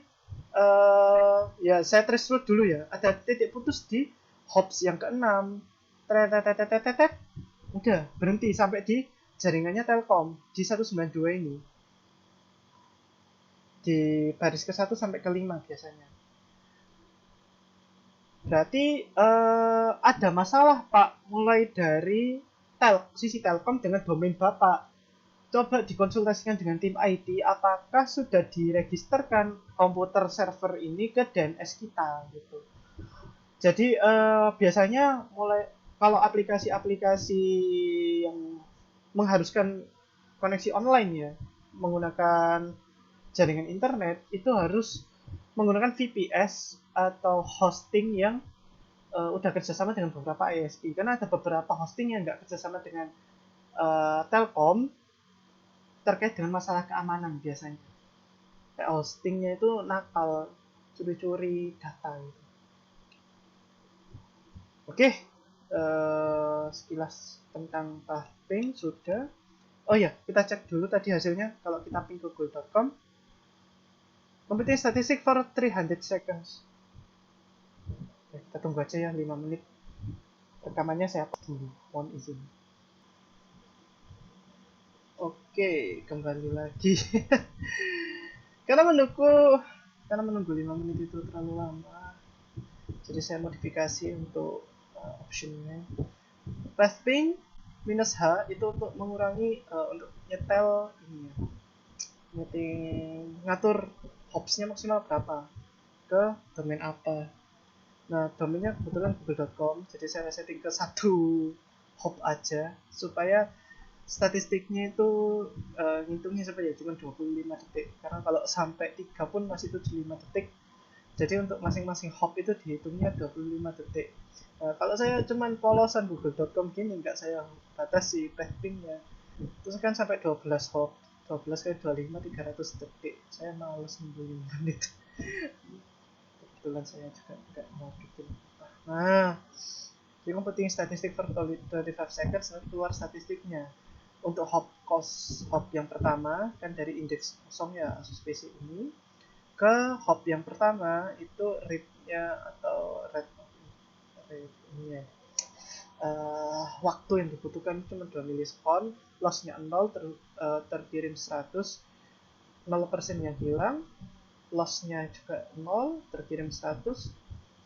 ya saya traceroute dulu ya. Ada titik putus di hops yang ke-6. Udah berhenti sampai di jaringannya Telkom di 192 ini. Di baris ke-1 sampai ke-5 biasanya. Berarti ada masalah Pak, mulai dari sisi Telkom dengan domain Bapak. coba dikonsultasikan dengan tim IT apakah sudah diregisterkan komputer server ini ke DNS kita gitu. Jadi biasanya mulai kalau aplikasi-aplikasi yang mengharuskan koneksi online ya, menggunakan jaringan internet itu harus menggunakan VPS atau hosting yang udah kerjasama dengan beberapa ISP. Karena ada beberapa hosting yang nggak kerjasama dengan Telkom terkait dengan masalah keamanan biasanya. Kayak hostingnya itu nakal, curi-curi data gitu. Oke, sekilas tentang pathing sudah. Oh ya, kita cek dulu tadi hasilnya. Kalau kita ping google.com, computing statistic for 300 seconds. Oke, kita tunggu aja ya 5 menit. Rekamannya saya hapus dulu, mohon izin. Oke, kembali lagi. karena menunggu 5 menit itu terlalu lama. Jadi saya modifikasi untuk optionnya. Pathing minus H itu untuk mengurangi untuk nyetel ini ya. Ngatur hopsnya maksimal berapa ke domain apa. Nah, domainnya kebetulan google.com, jadi saya setting ke 1 hop aja supaya statistiknya itu ngitungnya sampai ya cuma 25 detik. Karena kalau sampai 3 pun masih 75 detik. Jadi untuk masing-masing hop itu dihitungnya 25 detik. Kalau saya cuman polosan google.com gini nggak saya batasi pathingnya. Terus kan sampai 12 hop. 12 kali 25 300 detik. Saya males nunggu 5 menit. Kebetulan saya juga nggak mau bikin apa. Nah, jadi computing statistik for 25 seconds nanti keluar statistiknya. Untuk hop yang pertama kan dari indeks kosong ya Asus PC ini ke hop yang pertama itu rate-nya atau rate ini ya. Waktu yang dibutuhkan cuma 2 milisekund, loss-nya 0, terkirim 100, 0% yang hilang, loss-nya juga 0, terkirim 100,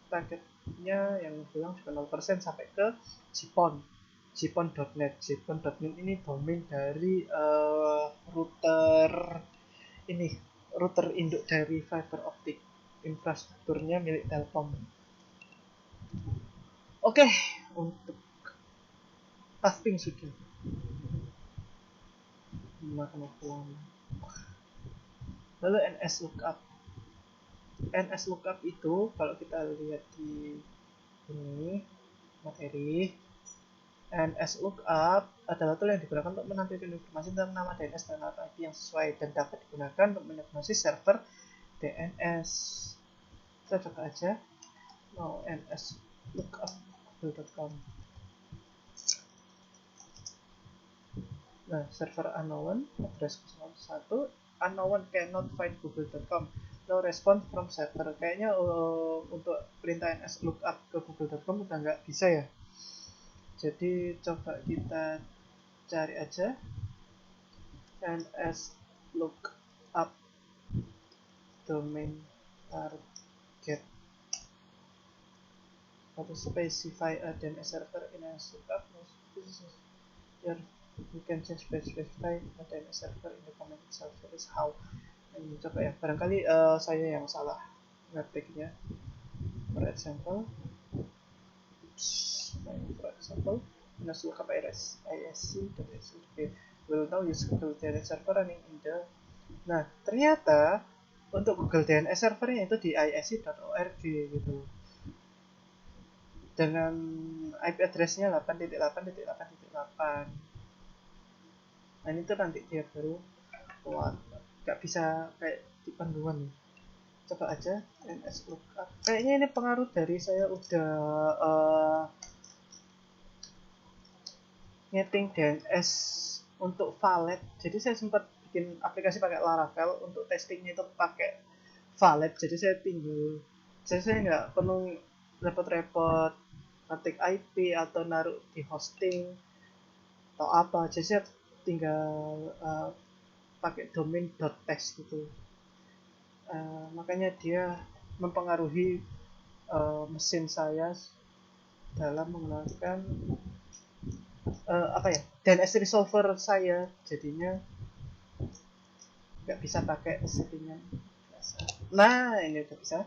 paketnya yang hilang juga 0% sampai ke Jipon. Jipon.net. Jipon.net ini domain dari router induk dari fiber optik, infrastrukturnya milik Telkom. Oke, untuk pathing sudah memakan waktu lama. Lalu NS lookup itu kalau kita lihat di ini materi, NS lookup adalah tool yang digunakan untuk menampilkan informasi tentang nama DNS dan alamat IP yang sesuai dan dapat digunakan untuk mendiagnosis server DNS. Kita coba aja mau NS lookup google.com. Nah, server unknown, address 01, unknown cannot find google.com. No response from server. Kayaknya untuk perintah NS lookup ke google.com udah nggak bisa ya. Jadi coba kita cari aja NS lookup domain target atau specify a DNS server in NS lookup. Here you can change specify a DNS server in the command itself. That is how. Ini coba ya, barangkali saya yang salah ngetiknya. For example, NS lookup isc.isc. Will now use Google DNS server running in the. Nah, ternyata untuk Google DNS servernya itu di isc.org gitu. Dengan IP address-nya 8.8.8.8. Nah, ini tuh nanti dia baru keluar. Gak bisa kayak di panduan. Coba aja NS lookup. Kayaknya ini pengaruh dari saya udah nyeting DNS untuk Valet. Jadi saya sempat bikin aplikasi pakai Laravel untuk testingnya itu pakai Valet. Jadi saya nggak perlu repot-repot ngetik IP atau naruh di hosting atau apa. Jadi saya tinggal pakai domain.test gitu. Makanya dia mempengaruhi mesin saya dalam menggunakan DNS resolver saya. Jadinya nggak bisa pakai settingan biasa. Nah ini udah bisa.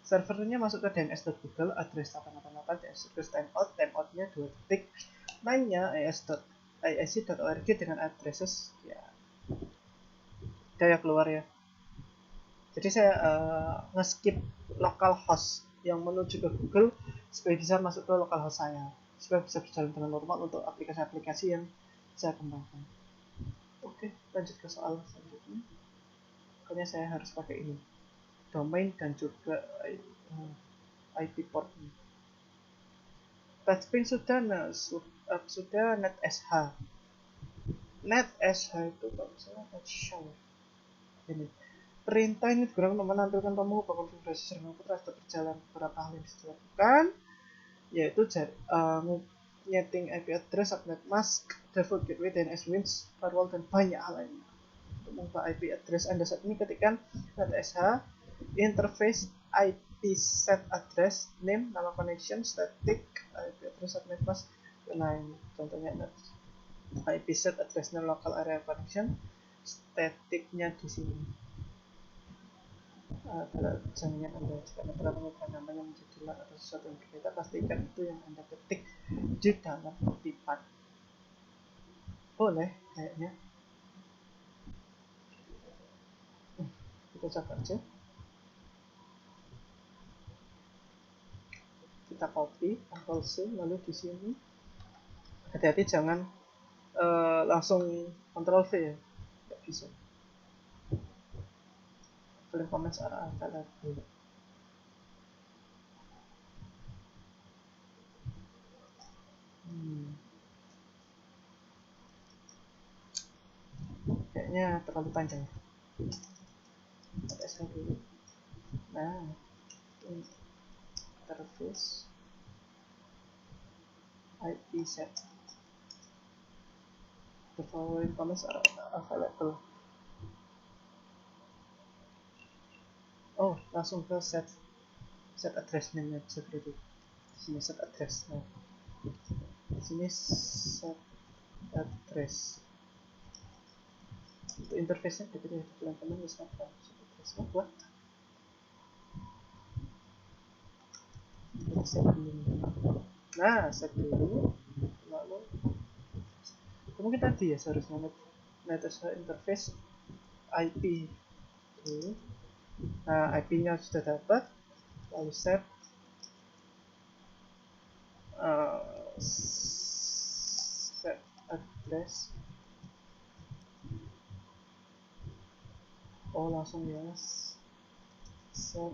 Servernya masuk ke dns.google address 888 ds terus timeoutnya 2 detik, mainnya is.iic.org dengan addresses ya daya keluar ya. Jadi saya nge-skip localhost yang menuju ke Google supaya bisa masuk ke localhost saya, supaya bisa berjalan dengan normal untuk aplikasi-aplikasi yang saya kembangkan. Oke, lanjut ke soal selanjutnya. Makanya saya harus pakai ini, domain dan juga IP port. Touchpin sudah, sudah NetSH. NetSH itu kalau misalnya NetSH ini perintah ini digunakan untuk menampilkan pembuka konfigurasi jaringan putra setelah berjalan beberapa hal yang bisa dilakukan, yaitu nyeting IP address, subnet mask, default gateway, DNS wins, firewall, dan banyak hal lainnya. Untuk mengubah IP address Anda saat ini, ketikkan NetSH interface IP set address name, nama connection, static IP address, subnet mask, dan lain. Contohnya IP set address name, local area connection, staticnya di sini. Kalau jaringan Anda jika Anda telah mengubah namanya menjadi LAN atau sesuatu yang berbeda, pastikan itu yang Anda ketik di dalam kutipan. Boleh kayaknya. Kita coba aja. Kita copy, Ctrl C, lalu di sini hati-hati jangan langsung Ctrl V ya, nggak bisa. Filling comments are available. Kayaknya terlalu panjang. Ada saya dulu. Nah, interface IP set. The following comments are available. Oh, langsung ke set address name-nya seperti itu. Di sini set address. Nah, di sini set address. Untuk interface-nya kita lihat teman-teman bisa apa? Set address buat. Kita set dulu. Nah, set dulu. Lalu mungkin tadi ya seharusnya NetSH interface IP dulu. Nah, IP-nya sudah dapat, lalu set address. Oh, langsung ya, set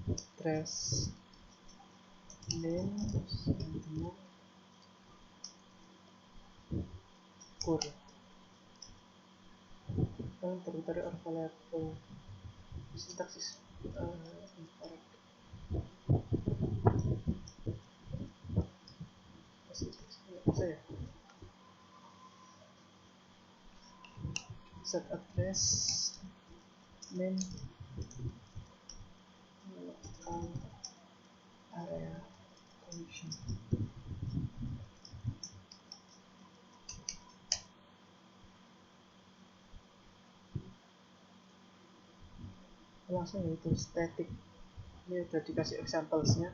address name kur territory or available sintaksis incorrect. Saya set address name area connection. Langsung itu static. Ini udah dikasih examplesnya.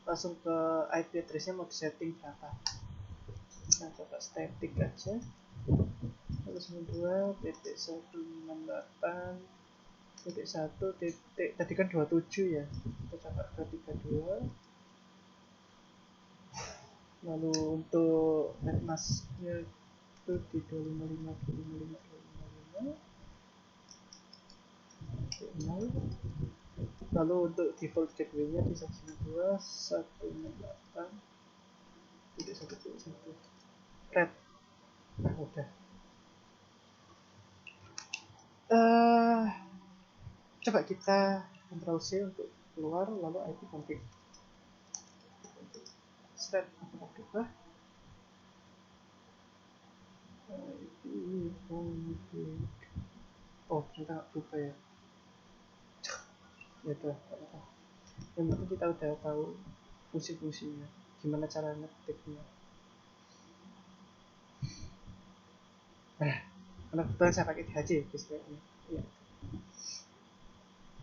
Langsung ke IP addressnya mau disetting berapa. Nah, coba static aja. 192.168.1 tadi kan 27 ya, kita coba 232. Lalu untuk netmasknya itu di 255.255.0. Lalu untuk default gateway-nya di 192.168.1.1 red. Nah, udah. Coba kita Ctrl C untuk keluar, lalu IP config. Set apakah berubah? IP config. Oh, ternyata nggak berubah ya. Ya udah, apa-apa. Yang penting kita udah tahu fungsi-fungsinya, gimana cara ngetiknya. Nah, karena kebetulan saya pakai DHC display-nya. Ya.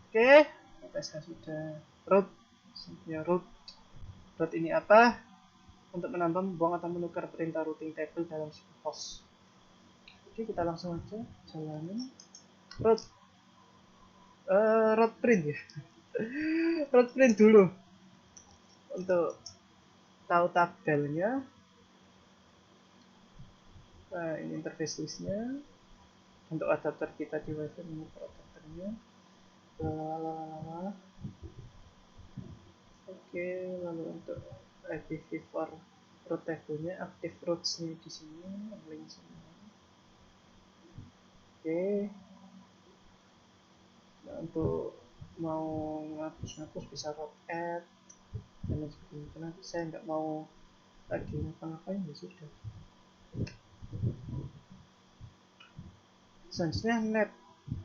Oke, PSK sudah. Root, ya root ini apa? Untuk menambah, membuang atau menukar perintah routing table dalam host. Oke, kita langsung aja jalanin root print ya. Root print dulu untuk tahu tabelnya. Nah, ini interface listnya untuk adapter kita di wifi, ini adapternya. Oke, lalu untuk IPv4 root table-nya, active roots-nya di sini, link semua. Oke. Nah, untuk mau ngapus bisa root add dan lain sebagainya. Karena saya nggak mau lagi ngapa-ngapain, ya sudah. Selanjutnya net,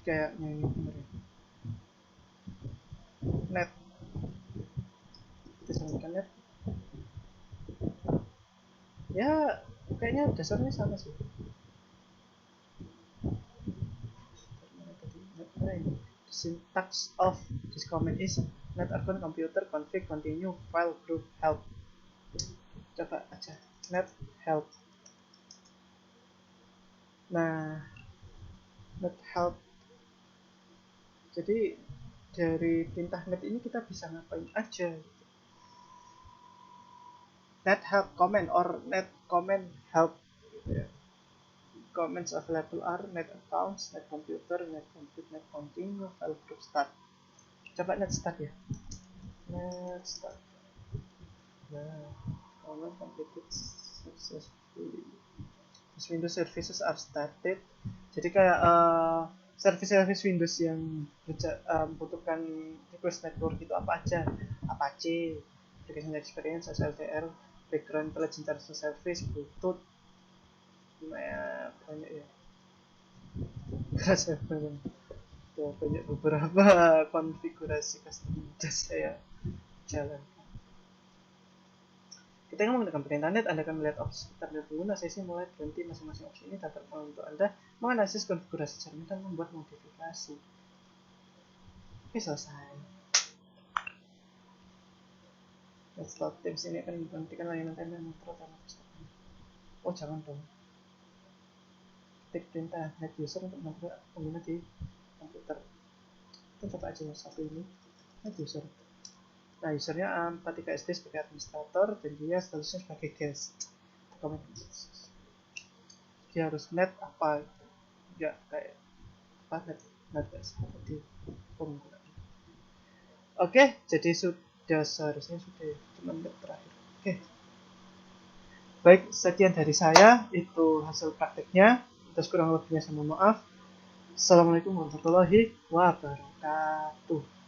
kayaknya ini bener ya. Net, kita samakan net. Ya, kayaknya dasarnya sama sih. The syntax of this command is net argon computer config continue file group help. Coba aja net help. Nah, net help, jadi dari perintah net ini kita bisa ngapain aja. Net help command or net command help gitu ya. Commands available are net accounts, net computer, net compute, net continue, file group start. Coba net start ya. Net start. Nah, command completed successfully. Windows services are started. Jadi kayak service Windows yang membutuhkan request network itu apa aja? Apache, Application Experience, SLTR, Background Intelligent Service, Bluetooth, banyak ya. Banyak beberapa konfigurasi custom saya jalan. Kita ngomong dengan perintah net, Anda akan melihat opsi terlihat dulu. Nah, saya sih mulai berhenti masing-masing opsi ini dapat membantu Anda menganalisis konfigurasi jaringan dan membuat modifikasi. Oke, selesai. Slot Teams ini akan memberhentikan layanan dan metro tanpa kesalahan. Oh, jangan dong. Ketik perintah net user untuk membuat pengguna di komputer. Kita coba aja satu ini, net user. Nah, usernya 43SD sebagai administrator dan dia statusnya sebagai guest. Dia harus net apa? Ya kayak apa, net seperti pengguna. Oke, jadi sudah, seharusnya sudah ya, cuma menit terakhir. Oke. Baik, sekian dari saya, itu hasil prakteknya. Atas kurang lebihnya saya mohon maaf. Assalamualaikum warahmatullahi wabarakatuh.